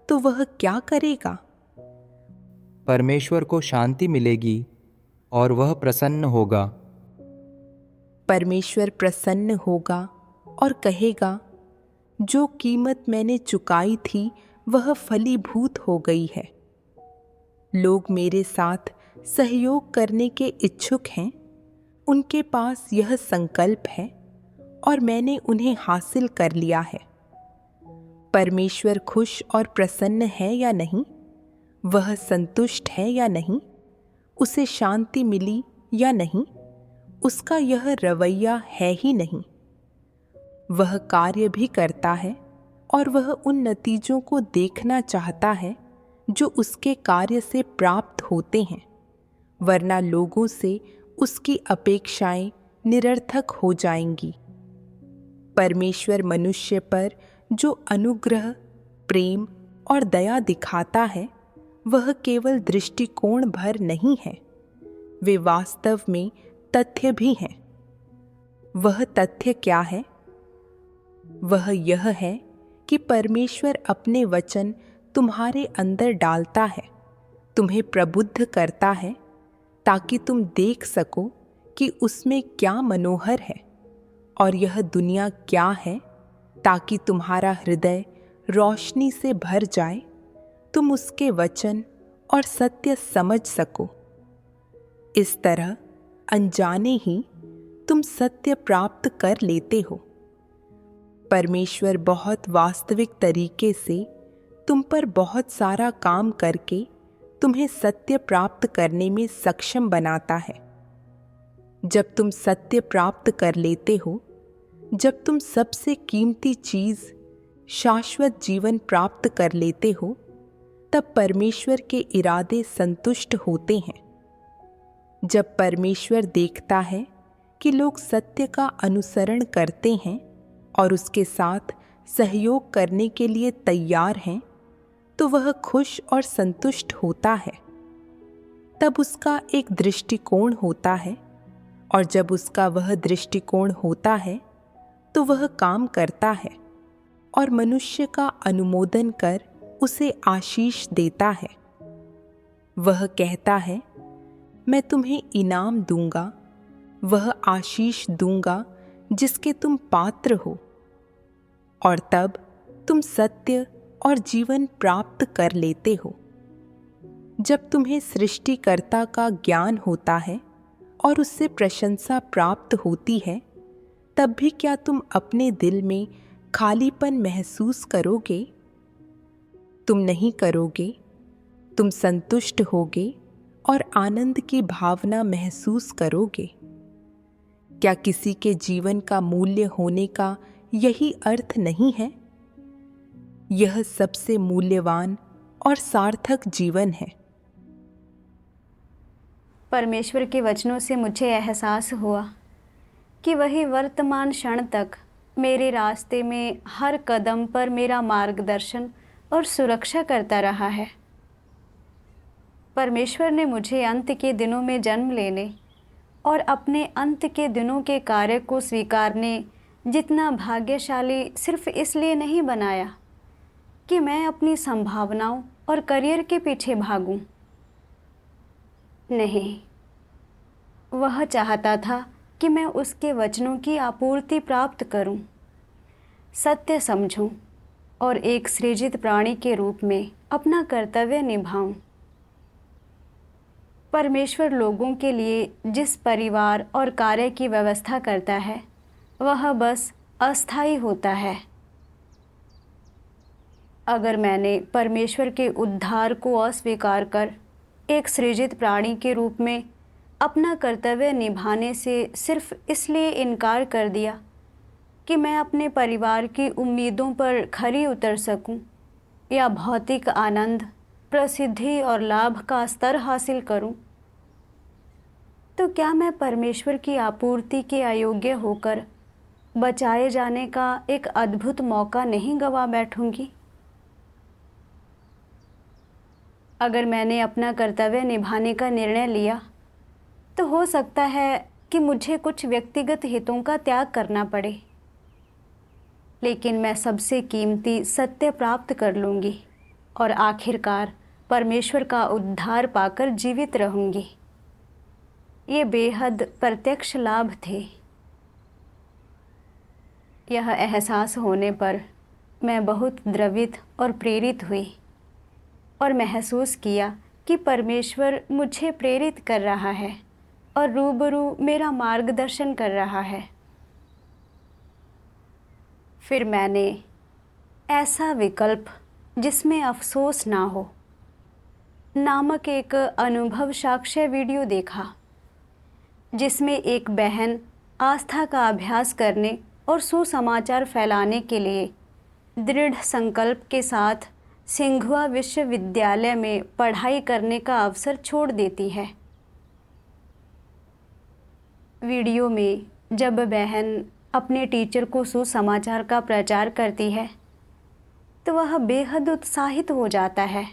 तो वह क्या करेगा? परमेश्वर को शांति मिलेगी और वह प्रसन्न होगा। परमेश्वर प्रसन्न होगा और कहेगा, जो कीमत मैंने चुकाई थी वह फलीभूत हो गई है। लोग मेरे साथ सहयोग करने के इच्छुक हैं, उनके पास यह संकल्प है और मैंने उन्हें हासिल कर लिया है। परमेश्वर खुश और प्रसन्न है या नहीं? वह संतुष्ट है या नहीं? उसे शांति मिली या नहीं? उसका यह रवैया है ही नहीं। वह कार्य भी करता है और वह उन नतीजों को देखना चाहता है जो उसके कार्य से प्राप्त होते हैं, वरना लोगों से उसकी अपेक्षाएं निरर्थक हो जाएंगी। परमेश्वर मनुष्य पर जो अनुग्रह, प्रेम और दया दिखाता है, वह केवल दृष्टिकोण भर नहीं है, वे वास्तव में तथ्य भी हैं। वह तथ्य क्या है? वह यह है कि परमेश्वर अपने वचन तुम्हारे अंदर डालता है, तुम्हें प्रबुद्ध करता है, ताकि तुम देख सको कि उसमें क्या मनोहर है और यह दुनिया क्या है, ताकि तुम्हारा हृदय रोशनी से भर जाए, तुम उसके वचन और सत्य समझ सको। इस तरह अनजाने ही तुम सत्य प्राप्त कर लेते हो। परमेश्वर बहुत वास्तविक तरीके से तुम पर बहुत सारा काम करके तुम्हें सत्य प्राप्त करने में सक्षम बनाता है। जब तुम सत्य प्राप्त कर लेते हो, जब तुम सबसे कीमती चीज़ शाश्वत जीवन प्राप्त कर लेते हो, तब परमेश्वर के इरादे संतुष्ट होते हैं। जब परमेश्वर देखता है कि लोग सत्य का अनुसरण करते हैं और उसके साथ सहयोग करने के लिए तैयार हैं, तो वह खुश और संतुष्ट होता है। तब उसका एक दृष्टिकोण होता है, और जब उसका वह दृष्टिकोण होता है तो वह काम करता है और मनुष्य का अनुमोदन कर उसे आशीष देता है। वह कहता है, मैं तुम्हें इनाम दूंगा, वह आशीष दूंगा जिसके तुम पात्र हो, और तब तुम सत्य और जीवन प्राप्त कर लेते हो। जब तुम्हें सृष्टिकर्ता का ज्ञान होता है और उससे प्रशंसा प्राप्त होती है, तब भी क्या तुम अपने दिल में खालीपन महसूस करोगे? तुम नहीं करोगे। तुम संतुष्ट होगे और आनंद की भावना महसूस करोगे। क्या किसी के जीवन का मूल्य होने का यही अर्थ नहीं है? यह सबसे मूल्यवान और सार्थक जीवन है। परमेश्वर के वचनों से मुझे एहसास हुआ कि वही वर्तमान क्षण तक मेरे रास्ते में हर कदम पर मेरा मार्गदर्शन और सुरक्षा करता रहा है। परमेश्वर ने मुझे अंत के दिनों में जन्म लेने और अपने अंत के दिनों के कार्य को स्वीकारने जितना भाग्यशाली सिर्फ इसलिए नहीं बनाया कि मैं अपनी संभावनाओं और करियर के पीछे भागूं। नहीं, वह चाहता था कि मैं उसके वचनों की आपूर्ति प्राप्त करूं, सत्य समझूं और एक सृजित प्राणी के रूप में अपना कर्तव्य निभाऊं। परमेश्वर लोगों के लिए जिस परिवार और कार्य की व्यवस्था करता है वह बस अस्थायी होता है। अगर मैंने परमेश्वर के उद्धार को अस्वीकार कर एक सृजित प्राणी के रूप में अपना कर्तव्य निभाने से सिर्फ इसलिए इनकार कर दिया कि मैं अपने परिवार की उम्मीदों पर खरी उतर सकूं या भौतिक आनंद, प्रसिद्धि और लाभ का स्तर हासिल करूं, तो क्या मैं परमेश्वर की आपूर्ति के अयोग्य होकर बचाए जाने का एक अद्भुत मौका नहीं गंवा बैठूंगी? अगर मैंने अपना कर्तव्य निभाने का निर्णय लिया तो हो सकता है कि मुझे कुछ व्यक्तिगत हितों का त्याग करना पड़े, लेकिन मैं सबसे कीमती सत्य प्राप्त कर लूँगी और आखिरकार परमेश्वर का उद्धार पाकर जीवित रहूँगी। ये बेहद प्रत्यक्ष लाभ थे। यह एहसास होने पर मैं बहुत द्रवित और प्रेरित हुई और महसूस किया कि परमेश्वर मुझे प्रेरित कर रहा है और रूबरू मेरा मार्गदर्शन कर रहा है। फिर मैंने ऐसा विकल्प जिसमें अफसोस ना हो नामक एक अनुभव साक्ष्य वीडियो देखा, जिसमें एक बहन आस्था का अभ्यास करने और सुसमाचार फैलाने के लिए दृढ़ संकल्प के साथ सिंघुआ विश्वविद्यालय में पढ़ाई करने का अवसर छोड़ देती है। वीडियो में जब बहन अपने टीचर को सुसमाचार का प्रचार करती है तो वह बेहद उत्साहित हो जाता है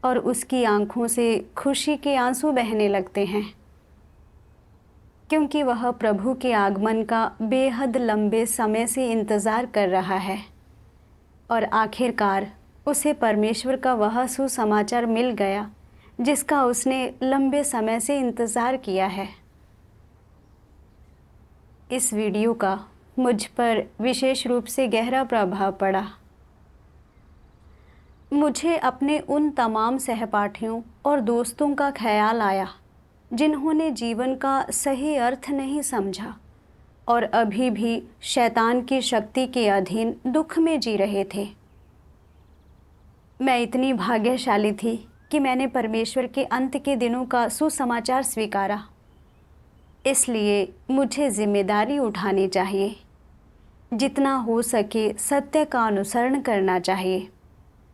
और उसकी आंखों से खुशी के आंसू बहने लगते हैं, क्योंकि वह प्रभु के आगमन का बेहद लंबे समय से इंतज़ार कर रहा है और आखिरकार उसे परमेश्वर का वह सुसमाचार मिल गया जिसका उसने लंबे समय से इंतज़ार किया है। इस वीडियो का मुझ पर विशेष रूप से गहरा प्रभाव पड़ा। मुझे अपने उन तमाम सहपाठियों और दोस्तों का ख्याल आया जिन्होंने जीवन का सही अर्थ नहीं समझा और अभी भी शैतान की शक्ति के अधीन दुख में जी रहे थे। मैं इतनी भाग्यशाली थी कि मैंने परमेश्वर के अंत के दिनों का सुसमाचार स्वीकारा। इसलिए मुझे जिम्मेदारी उठानी चाहिए, जितना हो सके सत्य का अनुसरण करना चाहिए,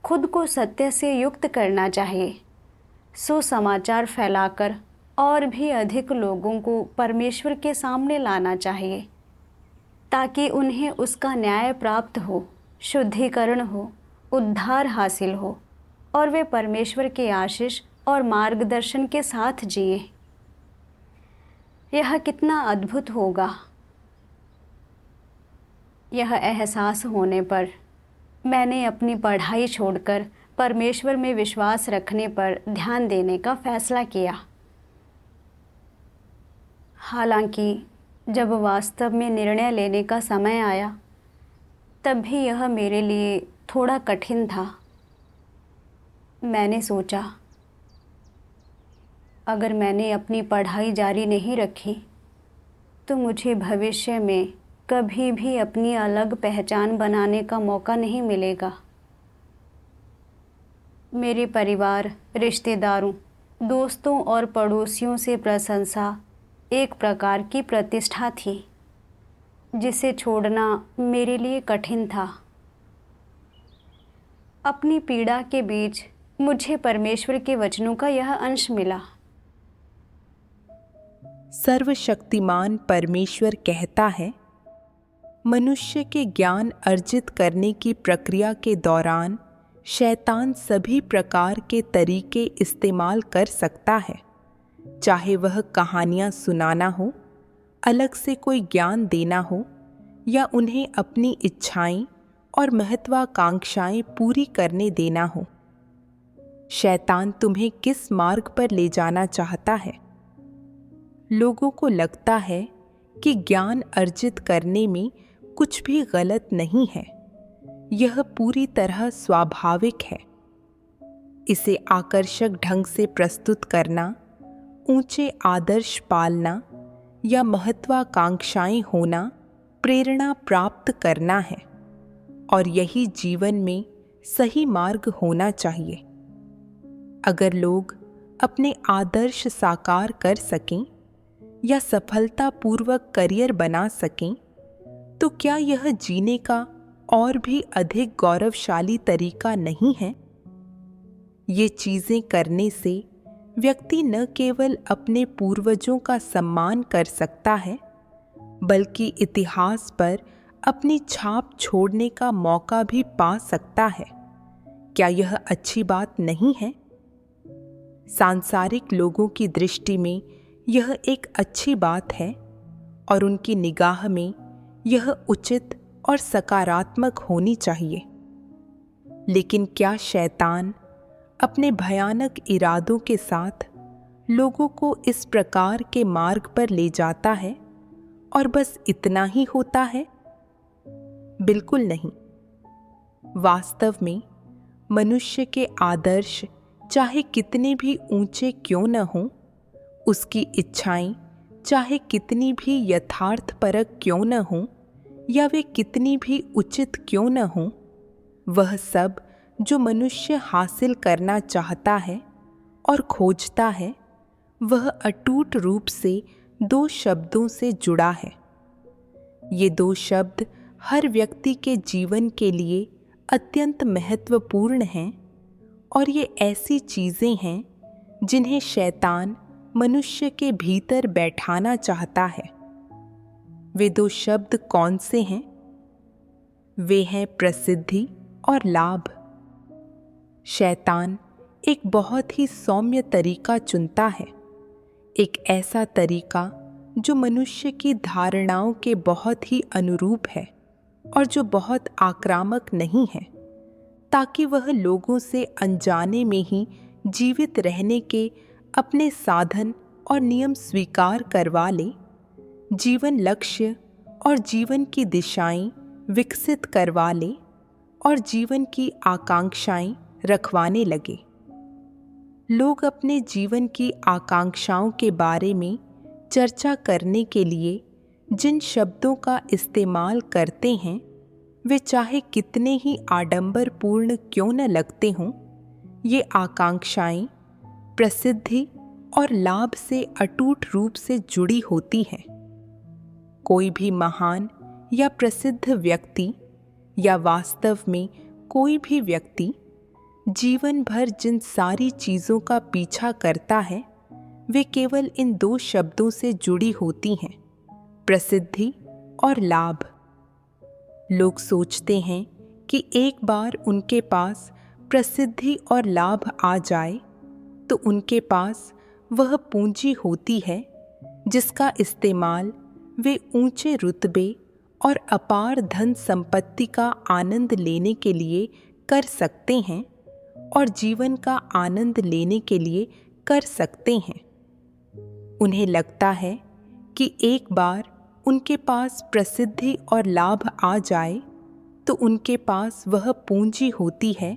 खुद को सत्य से युक्त करना चाहिए, सुसमाचार फैलाकर और भी अधिक लोगों को परमेश्वर के सामने लाना चाहिए ताकि उन्हें उसका न्याय प्राप्त हो, शुद्धिकरण हो, उद्धार हासिल हो और वे परमेश्वर के आशीष और मार्गदर्शन के साथ जिए। यह कितना अद्भुत होगा। यह एहसास होने पर मैंने अपनी पढ़ाई छोड़कर परमेश्वर में विश्वास रखने पर ध्यान देने का फैसला किया। हालांकि जब वास्तव में निर्णय लेने का समय आया तब भी यह मेरे लिए थोड़ा कठिन था। मैंने सोचा, अगर मैंने अपनी पढ़ाई जारी नहीं रखी तो मुझे भविष्य में कभी भी अपनी अलग पहचान बनाने का मौका नहीं मिलेगा। मेरे परिवार, रिश्तेदारों, दोस्तों और पड़ोसियों से प्रशंसा एक प्रकार की प्रतिष्ठा थी जिसे छोड़ना मेरे लिए कठिन था। अपनी पीड़ा के बीच मुझे परमेश्वर के वचनों का यह अंश मिला। सर्वशक्तिमान परमेश्वर कहता है, मनुष्य के ज्ञान अर्जित करने की प्रक्रिया के दौरान शैतान सभी प्रकार के तरीके इस्तेमाल कर सकता है, चाहे वह कहानियाँ सुनाना हो, अलग से कोई ज्ञान देना हो या उन्हें अपनी इच्छाएं और महत्वाकांक्षाएं पूरी करने देना हो। शैतान तुम्हें किस मार्ग पर ले जाना चाहता है? लोगों को लगता है कि ज्ञान अर्जित करने में कुछ भी गलत नहीं है। यह पूरी तरह स्वाभाविक है। इसे आकर्षक ढंग से प्रस्तुत करना, ऊंचे आदर्श पालना या महत्वाकांक्षाएं होना प्रेरणा प्राप्त करना है, और यही जीवन में सही मार्ग होना चाहिए। अगर लोग अपने आदर्श साकार कर सकें या सफलतापूर्वक करियर बना सकें, तो क्या यह जीने का और भी अधिक गौरवशाली तरीका नहीं है? ये चीजें करने से व्यक्ति न केवल अपने पूर्वजों का सम्मान कर सकता है, बल्कि इतिहास पर अपनी छाप छोड़ने का मौका भी पा सकता है। क्या यह अच्छी बात नहीं है? सांसारिक लोगों की दृष्टि में यह एक अच्छी बात है, और उनकी निगाह में यह उचित और सकारात्मक होनी चाहिए। लेकिन क्या शैतान अपने भयानक इरादों के साथ लोगों को इस प्रकार के मार्ग पर ले जाता है और बस इतना ही होता है? बिल्कुल नहीं। वास्तव में मनुष्य के आदर्श चाहे कितने भी ऊंचे क्यों न हों, उसकी इच्छाएं चाहे कितनी भी यथार्थपरक क्यों न हों या वे कितनी भी उचित क्यों न हों, वह सब जो मनुष्य हासिल करना चाहता है और खोजता है, वह अटूट रूप से दो शब्दों से जुड़ा है। ये दो शब्द हर व्यक्ति के जीवन के लिए अत्यंत महत्वपूर्ण हैं, और ये ऐसी चीज़ें हैं जिन्हें शैतान मनुष्य के भीतर बैठाना चाहता है। वे दो शब्द कौन से हैं? वे हैं प्रसिद्धि और लाभ। शैतान एक बहुत ही सौम्य तरीका चुनता है, एक ऐसा तरीका जो मनुष्य की धारणाओं के बहुत ही अनुरूप है और जो बहुत आक्रामक नहीं है, ताकि वह लोगों से अनजाने में ही जीवित रहने के अपने साधन और नियम स्वीकार करवा ले, जीवन लक्ष्य और जीवन की दिशाएं विकसित करवा ले और जीवन की आकांक्षाएं रखवाने लगे। लोग अपने जीवन की आकांक्षाओं के बारे में चर्चा करने के लिए जिन शब्दों का इस्तेमाल करते हैं, वे चाहे कितने ही आडंबरपूर्ण क्यों न लगते हों, ये आकांक्षाएं प्रसिद्धि और लाभ से अटूट रूप से जुड़ी होती हैं। कोई भी महान या प्रसिद्ध व्यक्ति या वास्तव में कोई भी व्यक्ति जीवन भर जिन सारी चीज़ों का पीछा करता है, वे केवल इन दो शब्दों से जुड़ी होती हैं, प्रसिद्धि और लाभ। लोग सोचते हैं कि एक बार उनके पास प्रसिद्धि और लाभ आ जाए तो उनके पास वह पूंजी होती है जिसका इस्तेमाल वे ऊंचे रुतबे और अपार धन संपत्ति का आनंद लेने के लिए कर सकते हैं और जीवन का आनंद लेने के लिए कर सकते हैं। उन्हें लगता है कि एक बार उनके पास प्रसिद्धि और लाभ आ जाए तो उनके पास वह पूंजी होती है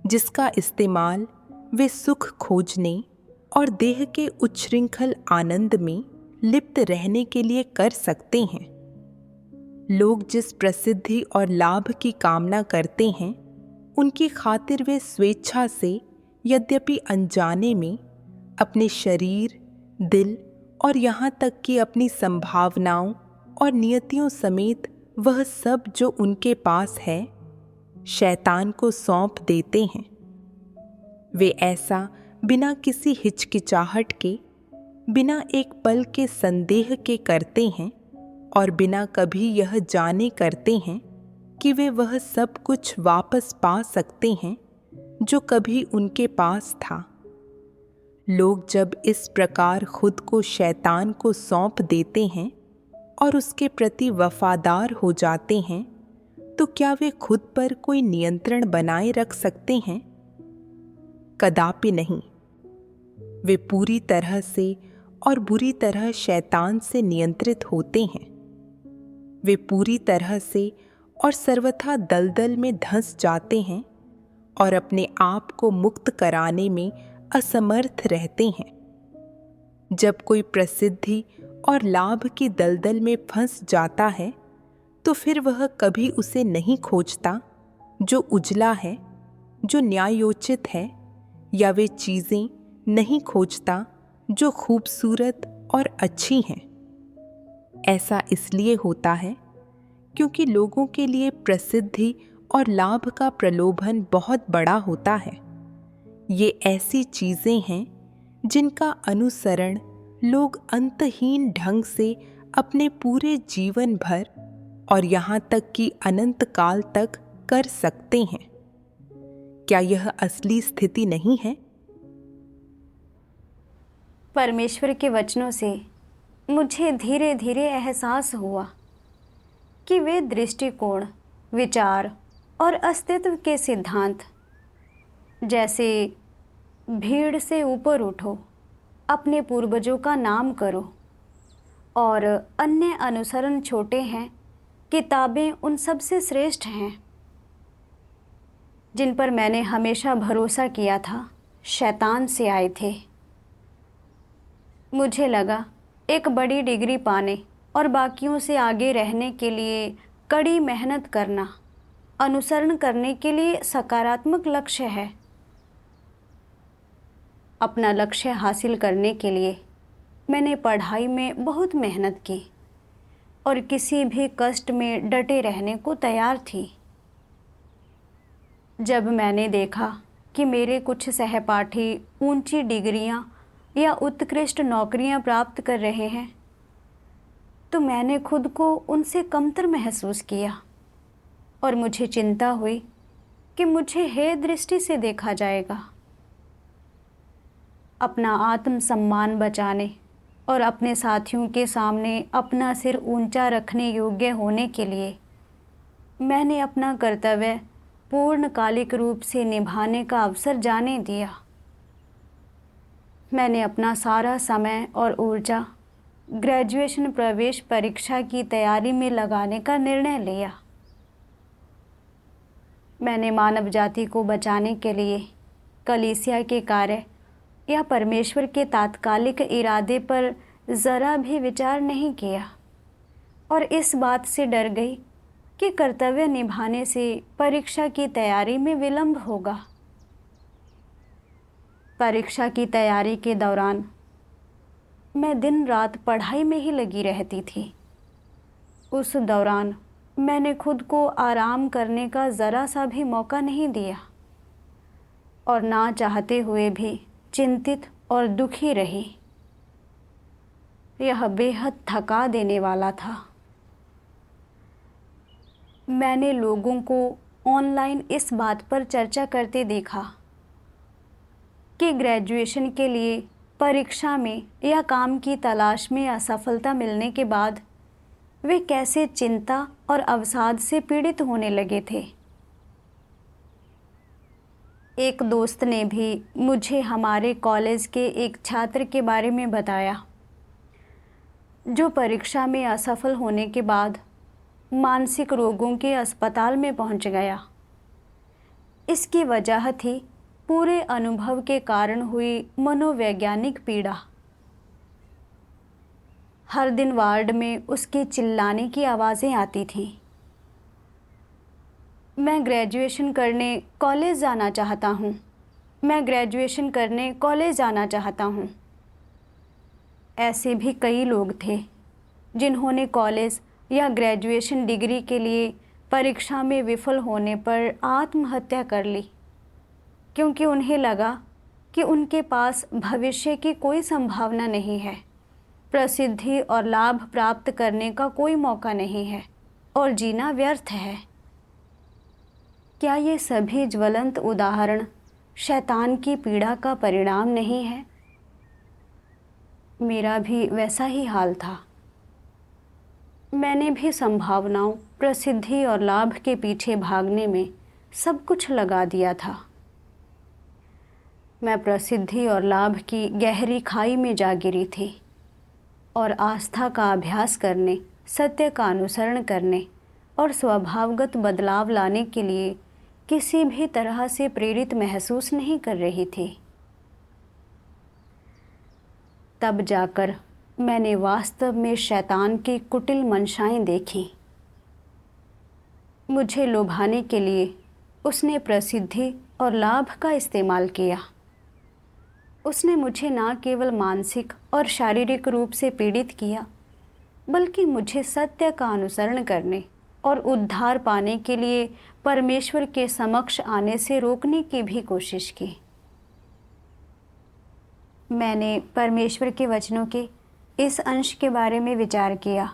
जिसका इस्तेमाल वे सुख खोजने और देह के उच्छृंखल आनंद में लिप्त रहने के लिए कर सकते हैं। लोग जिस प्रसिद्धि और लाभ की कामना करते हैं, उनकी खातिर वे स्वेच्छा से, यद्यपि अनजाने में, अपने शरीर, दिल और यहाँ तक कि अपनी संभावनाओं और नियतियों समेत वह सब जो उनके पास है, शैतान को सौंप देते हैं। वे ऐसा बिना किसी हिचकिचाहट के, बिना एक पल के संदेह के करते हैं और बिना कभी यह जाने करते हैं कि वे वह सब कुछ वापस पा सकते हैं जो कभी उनके पास था। लोग जब इस प्रकार खुद को शैतान को सौंप देते हैं, और उसके प्रति वफादार हो जाते हैं, तो क्या वे खुद पर कोई नियंत्रण बनाए रख सकते हैं? कदापि नहीं। वे पूरी तरह से और बुरी तरह शैतान से नियंत्रित होते हैं। वे पूरी तरह से और सर्वथा दलदल में धंस जाते हैं और अपने आप को मुक्त कराने में असमर्थ रहते हैं। जब कोई प्रसिद्धि और लाभ की दलदल में फंस जाता है, तो फिर वह कभी उसे नहीं खोजता जो उजला है, जो न्यायोचित है, या वे चीज़ें नहीं खोजता जो खूबसूरत और अच्छी हैं। ऐसा इसलिए होता है क्योंकि लोगों के लिए प्रसिद्धि और लाभ का प्रलोभन बहुत बड़ा होता है। ये ऐसी चीज़ें हैं जिनका अनुसरण लोग अंतहीन ढंग से अपने पूरे जीवन भर और यहाँ तक कि अनंत काल तक कर सकते हैं। क्या यह असली स्थिति नहीं है? परमेश्वर के वचनों से मुझे धीरे धीरे एहसास हुआ कि वे दृष्टिकोण, विचार और अस्तित्व के सिद्धांत, जैसे भीड़ से ऊपर उठो, अपने पूर्वजों का नाम करो और अन्य अनुसरण छोटे हैं, किताबें उन सबसे श्रेष्ठ हैं, जिन पर मैंने हमेशा भरोसा किया था, शैतान से आए थे। मुझे लगा एक बड़ी डिग्री पाने और बाकियों से आगे रहने के लिए कड़ी मेहनत करना अनुसरण करने के लिए सकारात्मक लक्ष्य है। अपना लक्ष्य हासिल करने के लिए मैंने पढ़ाई में बहुत मेहनत की और किसी भी कष्ट में डटे रहने को तैयार थी। जब मैंने देखा कि मेरे कुछ सहपाठी ऊंची डिग्रियां या उत्कृष्ट नौकरियां प्राप्त कर रहे हैं, तो मैंने खुद को उनसे कमतर महसूस किया और मुझे चिंता हुई कि मुझे हेय दृष्टि से देखा जाएगा। अपना आत्मसम्मान बचाने और अपने साथियों के सामने अपना सिर ऊंचा रखने योग्य होने के लिए मैंने अपना कर्तव्य पूर्णकालिक रूप से निभाने का अवसर जाने दिया। मैंने अपना सारा समय और ऊर्जा ग्रेजुएशन प्रवेश परीक्षा की तैयारी में लगाने का निर्णय लिया। मैंने मानव जाति को बचाने के लिए कलीसिया के कार्य या परमेश्वर के तात्कालिक इरादे पर ज़रा भी विचार नहीं किया और इस बात से डर गई कि कर्तव्य निभाने से परीक्षा की तैयारी में विलंब होगा। परीक्षा की तैयारी के दौरान मैं दिन रात पढ़ाई में ही लगी रहती थी। उस दौरान मैंने खुद को आराम करने का ज़रा सा भी मौका नहीं दिया और ना चाहते हुए भी चिंतित और दुखी रही। यह बेहद थका देने वाला था। मैंने लोगों को ऑनलाइन इस बात पर चर्चा करते देखा कि ग्रेजुएशन के लिए परीक्षा में या काम की तलाश में असफलता मिलने के बाद वे कैसे चिंता और अवसाद से पीड़ित होने लगे थे। एक दोस्त ने भी मुझे हमारे कॉलेज के एक छात्र के बारे में बताया जो परीक्षा में असफल होने के बाद मानसिक रोगों के अस्पताल में पहुंच गया। इसकी वजह थी पूरे अनुभव के कारण हुई मनोवैज्ञानिक पीड़ा। हर दिन वार्ड में उसके चिल्लाने की आवाज़ें आती थीं। मैं ग्रेजुएशन करने कॉलेज जाना चाहता हूँ, मैं ग्रेजुएशन करने कॉलेज जाना चाहता हूँ। ऐसे भी कई लोग थे जिन्होंने कॉलेज या ग्रेजुएशन डिग्री के लिए परीक्षा में विफल होने पर आत्महत्या कर ली, क्योंकि उन्हें लगा कि उनके पास भविष्य की कोई संभावना नहीं है, प्रसिद्धि और लाभ प्राप्त करने का कोई मौका नहीं है और जीना व्यर्थ है। क्या ये सभी ज्वलंत उदाहरण शैतान की पीड़ा का परिणाम नहीं है? मेरा भी वैसा ही हाल था। मैंने भी संभावनाओं, प्रसिद्धि और लाभ के पीछे भागने में सब कुछ लगा दिया था। मैं प्रसिद्धि और लाभ की गहरी खाई में जा गिरी थी और आस्था का अभ्यास करने, सत्य का अनुसरण करने और स्वभावगत बदलाव लाने के लिए किसी भी तरह से प्रेरित महसूस नहीं कर रही थी। तब जाकर मैंने वास्तव में शैतान की कुटिल मंशाएं देखी। मुझे लुभाने के लिए उसने प्रसिद्धि और लाभ का इस्तेमाल किया। उसने मुझे न केवल मानसिक और शारीरिक रूप से पीड़ित किया, बल्कि मुझे सत्य का अनुसरण करने और उद्धार पाने के लिए परमेश्वर के समक्ष आने से रोकने की भी कोशिश की। मैंने परमेश्वर के वचनों के इस अंश के बारे में विचार किया।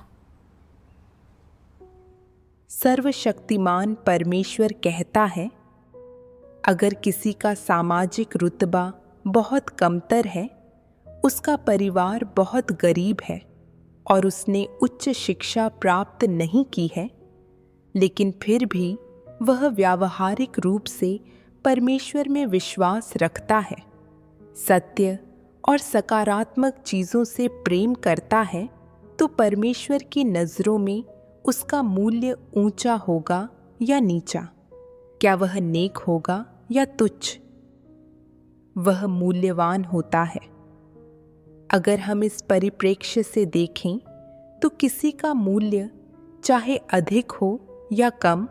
सर्वशक्तिमान परमेश्वर कहता है, अगर किसी का सामाजिक रुतबा बहुत कमतर है, उसका परिवार बहुत गरीब है और उसने उच्च शिक्षा प्राप्त नहीं की है, लेकिन फिर भी वह व्यावहारिक रूप से परमेश्वर में विश्वास रखता है, सत्य और सकारात्मक चीज़ों से प्रेम करता है, तो परमेश्वर की नज़रों में उसका मूल्य ऊंचा होगा या नीचा? क्या वह नेक होगा या तुच्छ? वह मूल्यवान होता है। अगर हम इस परिप्रेक्ष्य से देखें तो किसी का मूल्य चाहे अधिक हो या कम,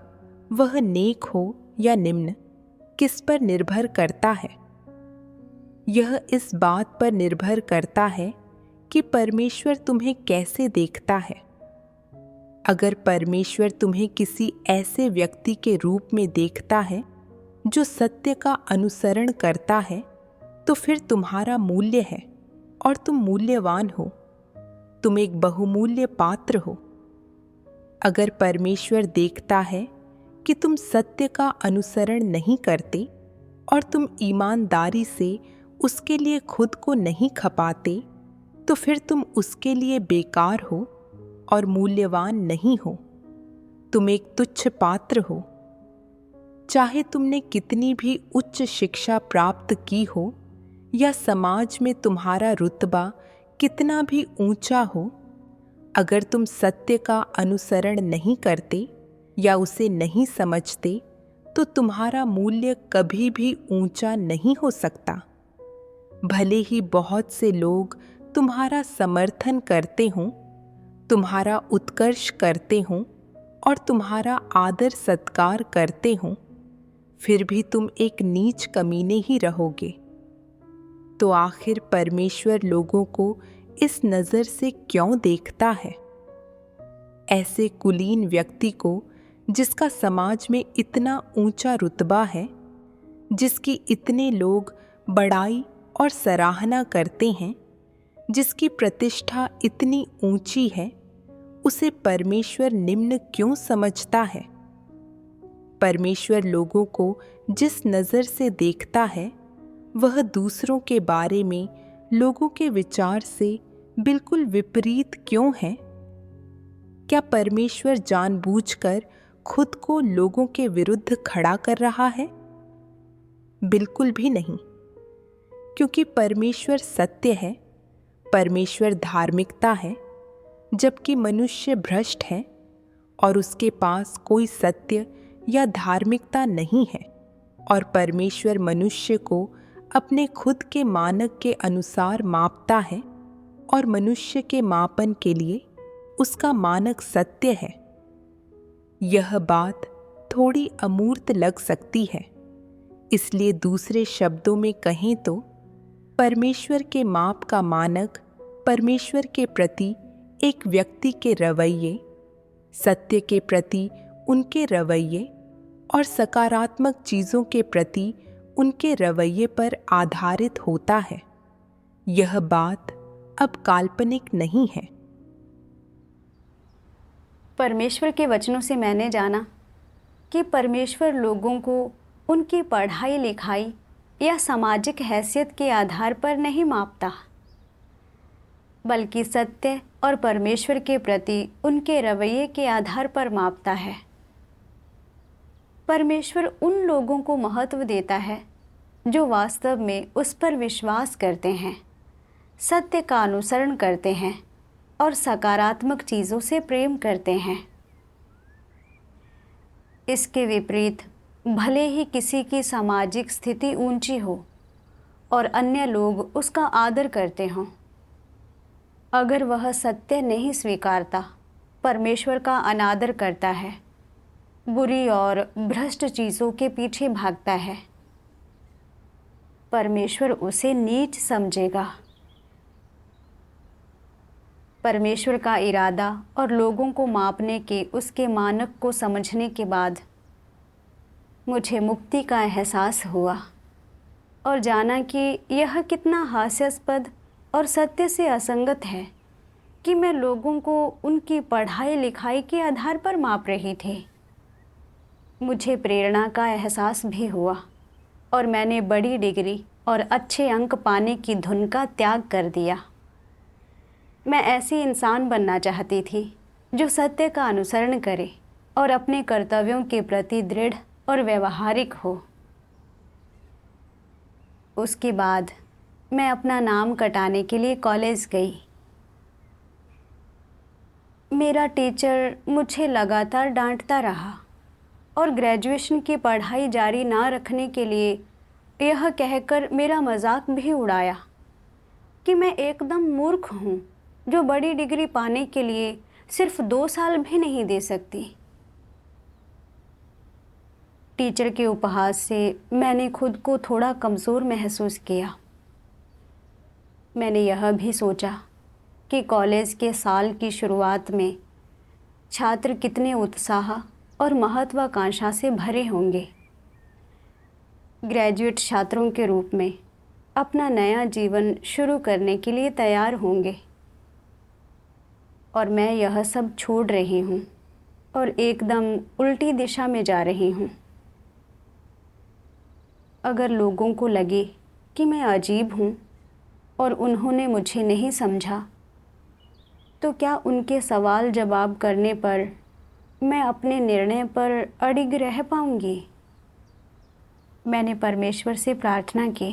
वह नेक हो या निम्न, किस पर निर्भर करता है? यह इस बात पर निर्भर करता है कि परमेश्वर तुम्हें कैसे देखता है। अगर परमेश्वर तुम्हें किसी ऐसे व्यक्ति के रूप में देखता है जो सत्य का अनुसरण करता है, तो फिर तुम्हारा मूल्य है और तुम मूल्यवान हो। तुम एक बहुमूल्य पात्र हो। अगर परमेश्वर देखता है कि तुम सत्य का अनुसरण नहीं करते और तुम ईमानदारी से उसके लिए खुद को नहीं खपाते, तो फिर तुम उसके लिए बेकार हो और मूल्यवान नहीं हो। तुम एक तुच्छ पात्र हो। चाहे तुमने कितनी भी उच्च शिक्षा प्राप्त की हो या समाज में तुम्हारा रुतबा कितना भी ऊंचा हो, अगर तुम सत्य का अनुसरण नहीं करते या उसे नहीं समझते, तो तुम्हारा मूल्य कभी भी ऊंचा नहीं हो सकता। भले ही बहुत से लोग तुम्हारा समर्थन करते हों, तुम्हारा उत्कर्ष करते हों और तुम्हारा आदर सत्कार करते हों, फिर भी तुम एक नीच कमीने ही रहोगे। तो आखिर परमेश्वर लोगों को इस नज़र से क्यों देखता है? ऐसे कुलीन व्यक्ति को, जिसका समाज में इतना ऊंचा रुतबा है, जिसकी इतने लोग बड़ाई और सराहना करते हैं, जिसकी प्रतिष्ठा इतनी ऊंची है, उसे परमेश्वर निम्न क्यों समझता है? परमेश्वर लोगों को जिस नज़र से देखता है, वह दूसरों के बारे में लोगों के विचार से बिल्कुल विपरीत क्यों है? क्या परमेश्वर जानबूझकर खुद को लोगों के विरुद्ध खड़ा कर रहा है? बिल्कुल भी नहीं, क्योंकि परमेश्वर सत्य है, परमेश्वर धार्मिकता है, जबकि मनुष्य भ्रष्ट है और उसके पास कोई सत्य या धार्मिकता नहीं है। और परमेश्वर मनुष्य को अपने खुद के मानक के अनुसार मापता है और मनुष्य के मापन के लिए उसका मानक सत्य है। यह बात थोड़ी अमूर्त लग सकती है, इसलिए दूसरे शब्दों में कहें तो परमेश्वर के माप का मानक परमेश्वर के प्रति एक व्यक्ति के रवैये, सत्य के प्रति उनके रवैये और सकारात्मक चीज़ों के प्रति उनके रवैये पर आधारित होता है। यह बात अब काल्पनिक नहीं है। परमेश्वर के वचनों से मैंने जाना कि परमेश्वर लोगों को उनकी पढ़ाई लिखाई या सामाजिक हैसियत के आधार पर नहीं मापता। बल्कि सत्य और परमेश्वर के प्रति उनके रवैये के आधार पर मापता है। परमेश्वर उन लोगों को महत्व देता है जो वास्तव में उस पर विश्वास करते हैं, सत्य का अनुसरण करते हैं और सकारात्मक चीज़ों से प्रेम करते हैं। इसके विपरीत भले ही किसी की सामाजिक स्थिति ऊंची हो और अन्य लोग उसका आदर करते हों, अगर वह सत्य नहीं स्वीकारता, परमेश्वर का अनादर करता है, बुरी और भ्रष्ट चीज़ों के पीछे भागता है, परमेश्वर उसे नीच समझेगा। परमेश्वर का इरादा और लोगों को मापने के उसके मानक को समझने के बाद मुझे मुक्ति का एहसास हुआ और जाना कि यह कितना हास्यास्पद और सत्य से असंगत है कि मैं लोगों को उनकी पढ़ाई लिखाई के आधार पर माप रही थी। मुझे प्रेरणा का एहसास भी हुआ और मैंने बड़ी डिग्री और अच्छे अंक पाने की धुन का त्याग कर दिया। मैं ऐसी इंसान बनना चाहती थी जो सत्य का अनुसरण करे और अपने कर्तव्यों के प्रति दृढ़ और व्यवहारिक हो। उसके बाद मैं अपना नाम कटाने के लिए कॉलेज गई। मेरा टीचर मुझे लगातार डांटता रहा और ग्रेजुएशन की पढ़ाई जारी ना रखने के लिए यह कहकर मेरा मजाक भी उड़ाया कि मैं एकदम मूर्ख हूँ जो बड़ी डिग्री पाने के लिए सिर्फ 2 साल भी नहीं दे सकती। टीचर के उपहास से मैंने खुद को थोड़ा कमज़ोर महसूस किया। मैंने यह भी सोचा कि कॉलेज के साल की शुरुआत में छात्र कितने उत्साह और महत्वाकांक्षा से भरे होंगे। ग्रेजुएट छात्रों के रूप में अपना नया जीवन शुरू करने के लिए तैयार होंगे और मैं यह सब छोड़ रही हूँ और एकदम उल्टी दिशा में जा रही हूँ। अगर लोगों को लगे कि मैं अजीब हूँ और उन्होंने मुझे नहीं समझा, तो क्या उनके सवाल जवाब करने पर मैं अपने निर्णय पर अडिग रह पाऊंगी? मैंने परमेश्वर से प्रार्थना की,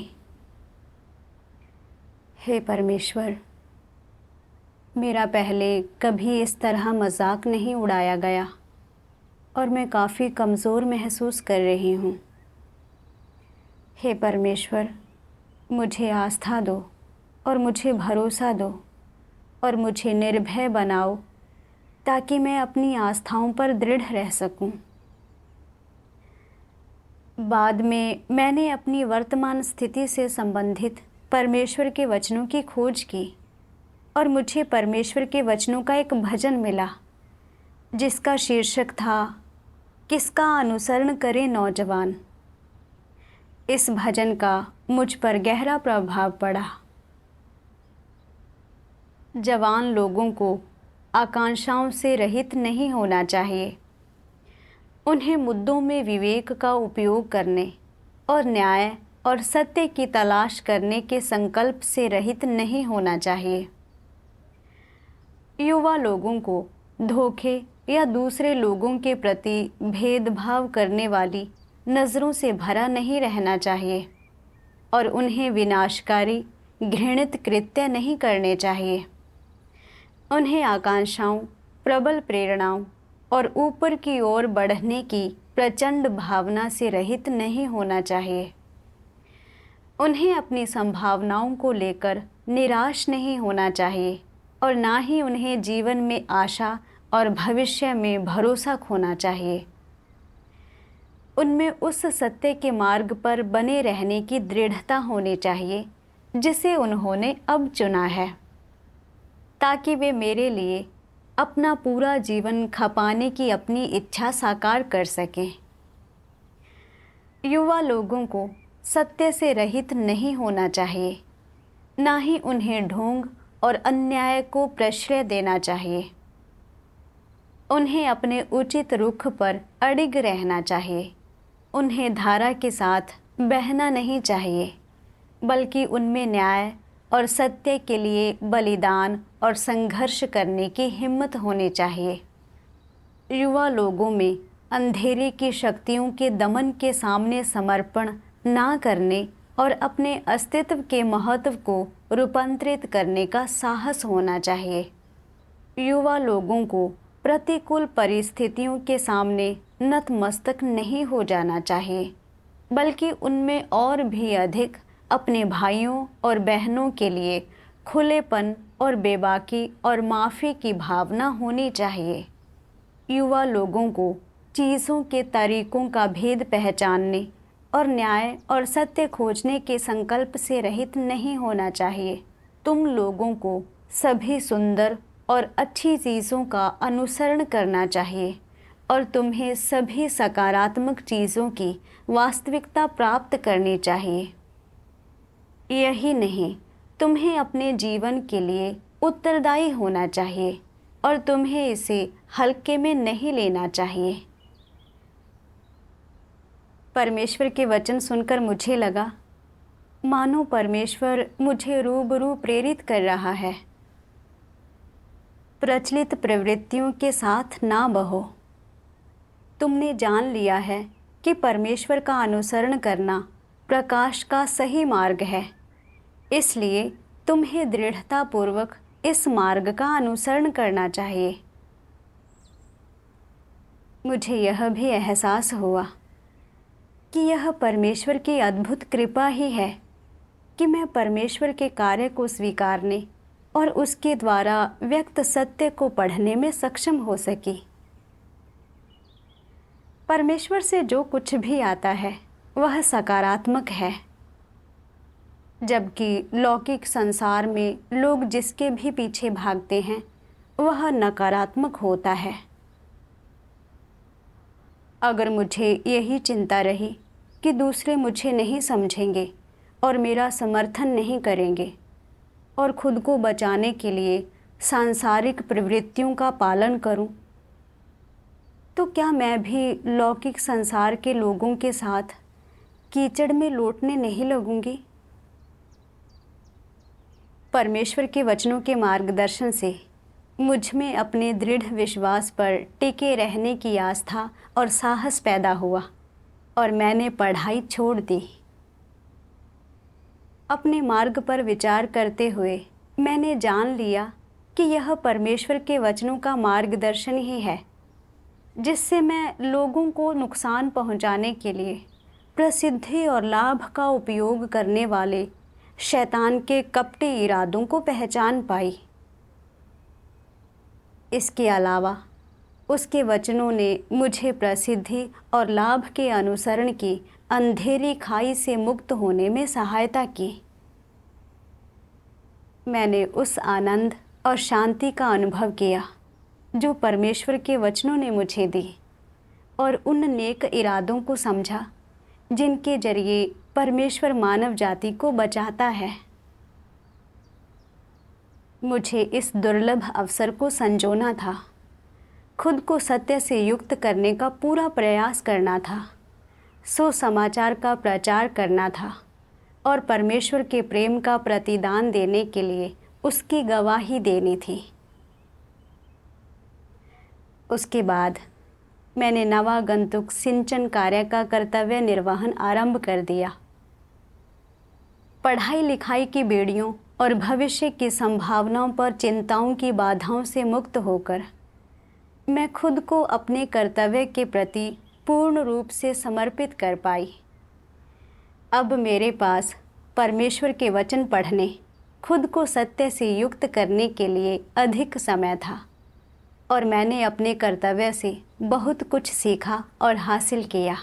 हे परमेश्वर, मेरा पहले कभी इस तरह मजाक नहीं उड़ाया गया और मैं काफ़ी कमज़ोर महसूस कर रही हूँ। हे परमेश्वर, मुझे आस्था दो और मुझे भरोसा दो और मुझे निर्भय बनाओ ताकि मैं अपनी आस्थाओं पर दृढ़ रह सकूं। बाद में मैंने अपनी वर्तमान स्थिति से संबंधित परमेश्वर के वचनों की खोज की और मुझे परमेश्वर के वचनों का एक भजन मिला जिसका शीर्षक था, किसका अनुसरण करे नौजवान। इस भजन का मुझ पर गहरा प्रभाव पड़ा। जवान लोगों को आकांक्षाओं से रहित नहीं होना चाहिए। उन्हें मुद्दों में विवेक का उपयोग करने और न्याय और सत्य की तलाश करने के संकल्प से रहित नहीं होना चाहिए। युवा लोगों को धोखे या दूसरे लोगों के प्रति भेदभाव करने वाली नज़रों से भरा नहीं रहना चाहिए और उन्हें विनाशकारी घृणित कृत्य नहीं करने चाहिए। उन्हें आकांक्षाओं, प्रबल प्रेरणाओं और ऊपर की ओर बढ़ने की प्रचंड भावना से रहित नहीं होना चाहिए। उन्हें अपनी संभावनाओं को लेकर निराश नहीं होना चाहिए और ना ही उन्हें जीवन में आशा और भविष्य में भरोसा खोना चाहिए। उनमें उस सत्य के मार्ग पर बने रहने की दृढ़ता होनी चाहिए जिसे उन्होंने अब चुना है, ताकि वे मेरे लिए अपना पूरा जीवन खपाने की अपनी इच्छा साकार कर सकें। युवा लोगों को सत्य से रहित नहीं होना चाहिए, ना ही उन्हें ढोंग और अन्याय को प्रश्रय देना चाहिए। उन्हें अपने उचित रुख पर अडिग रहना चाहिए। उन्हें धारा के साथ बहना नहीं चाहिए, बल्कि उनमें न्याय और सत्य के लिए बलिदान और संघर्ष करने की हिम्मत होनी चाहिए। युवा लोगों में अंधेरे की शक्तियों के दमन के सामने समर्पण ना करने और अपने अस्तित्व के महत्व को रूपांतरित करने का साहस होना चाहिए। युवा लोगों को प्रतिकूल परिस्थितियों के सामने नतमस्तक नहीं हो जाना चाहिए, बल्कि उनमें और भी अधिक अपने भाइयों और बहनों के लिए खुलेपन और बेबाकी और माफ़ी की भावना होनी चाहिए। युवा लोगों को चीज़ों के तरीकों का भेद पहचानने और न्याय और सत्य खोजने के संकल्प से रहित नहीं होना चाहिए। तुम लोगों को सभी सुंदर और अच्छी चीज़ों का अनुसरण करना चाहिए और तुम्हें सभी सकारात्मक चीज़ों की वास्तविकता प्राप्त करनी चाहिए। यही नहीं, तुम्हें अपने जीवन के लिए उत्तरदायी होना चाहिए और तुम्हें इसे हल्के में नहीं लेना चाहिए। परमेश्वर के वचन सुनकर मुझे लगा मानो परमेश्वर मुझे रूबरू प्रेरित कर रहा है। प्रचलित प्रवृत्तियों के साथ ना बहो। तुमने जान लिया है कि परमेश्वर का अनुसरण करना प्रकाश का सही मार्ग है, इसलिए तुम्हें दृढ़तापूर्वक इस मार्ग का अनुसरण करना चाहिए। मुझे यह भी एहसास हुआ कि यह परमेश्वर की अद्भुत कृपा ही है कि मैं परमेश्वर के कार्य को स्वीकारने और उसके द्वारा व्यक्त सत्य को पढ़ने में सक्षम हो सकी। परमेश्वर से जो कुछ भी आता है वह सकारात्मक है, जबकि लौकिक संसार में लोग जिसके भी पीछे भागते हैं वह नकारात्मक होता है। अगर मुझे यही चिंता रही कि दूसरे मुझे नहीं समझेंगे और मेरा समर्थन नहीं करेंगे और खुद को बचाने के लिए सांसारिक प्रवृत्तियों का पालन करूं, तो क्या मैं भी लौकिक संसार के लोगों के साथ कीचड़ में लौटने नहीं लगूंगी? परमेश्वर के वचनों के मार्गदर्शन से मुझ में अपने दृढ़ विश्वास पर टिके रहने की आस्था और साहस पैदा हुआ और मैंने पढ़ाई छोड़ दी। अपने मार्ग पर विचार करते हुए मैंने जान लिया कि यह परमेश्वर के वचनों का मार्गदर्शन ही है जिससे मैं लोगों को नुकसान पहुंचाने के लिए प्रसिद्धि और लाभ का उपयोग करने वाले शैतान के कपटी इरादों को पहचान पाई। इसके अलावा उसके वचनों ने मुझे प्रसिद्धि और लाभ के अनुसरण की अंधेरी खाई से मुक्त होने में सहायता की। मैंने उस आनंद और शांति का अनुभव किया जो परमेश्वर के वचनों ने मुझे दी और उन नेक इरादों को समझा जिनके जरिए परमेश्वर मानव जाति को बचाता है। मुझे इस दुर्लभ अवसर को संजोना था, खुद को सत्य से युक्त करने का पूरा प्रयास करना था, सुसमाचार का प्रचार करना था और परमेश्वर के प्रेम का प्रतिदान देने के लिए उसकी गवाही देनी थी। उसके बाद मैंने नवागंतुक सिंचन कार्य का कर्तव्य निर्वहन आरंभ कर दिया। पढ़ाई लिखाई की बेड़ियों और भविष्य की संभावनाओं पर चिंताओं की बाधाओं से मुक्त होकर मैं खुद को अपने कर्तव्य के प्रति पूर्ण रूप से समर्पित कर पाई। अब मेरे पास परमेश्वर के वचन पढ़ने, खुद को सत्य से युक्त करने के लिए अधिक समय था और मैंने अपने कर्तव्य से बहुत कुछ सीखा और हासिल किया।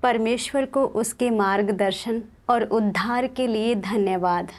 परमेश्वर को उसके मार्गदर्शन और उद्धार के लिए धन्यवाद।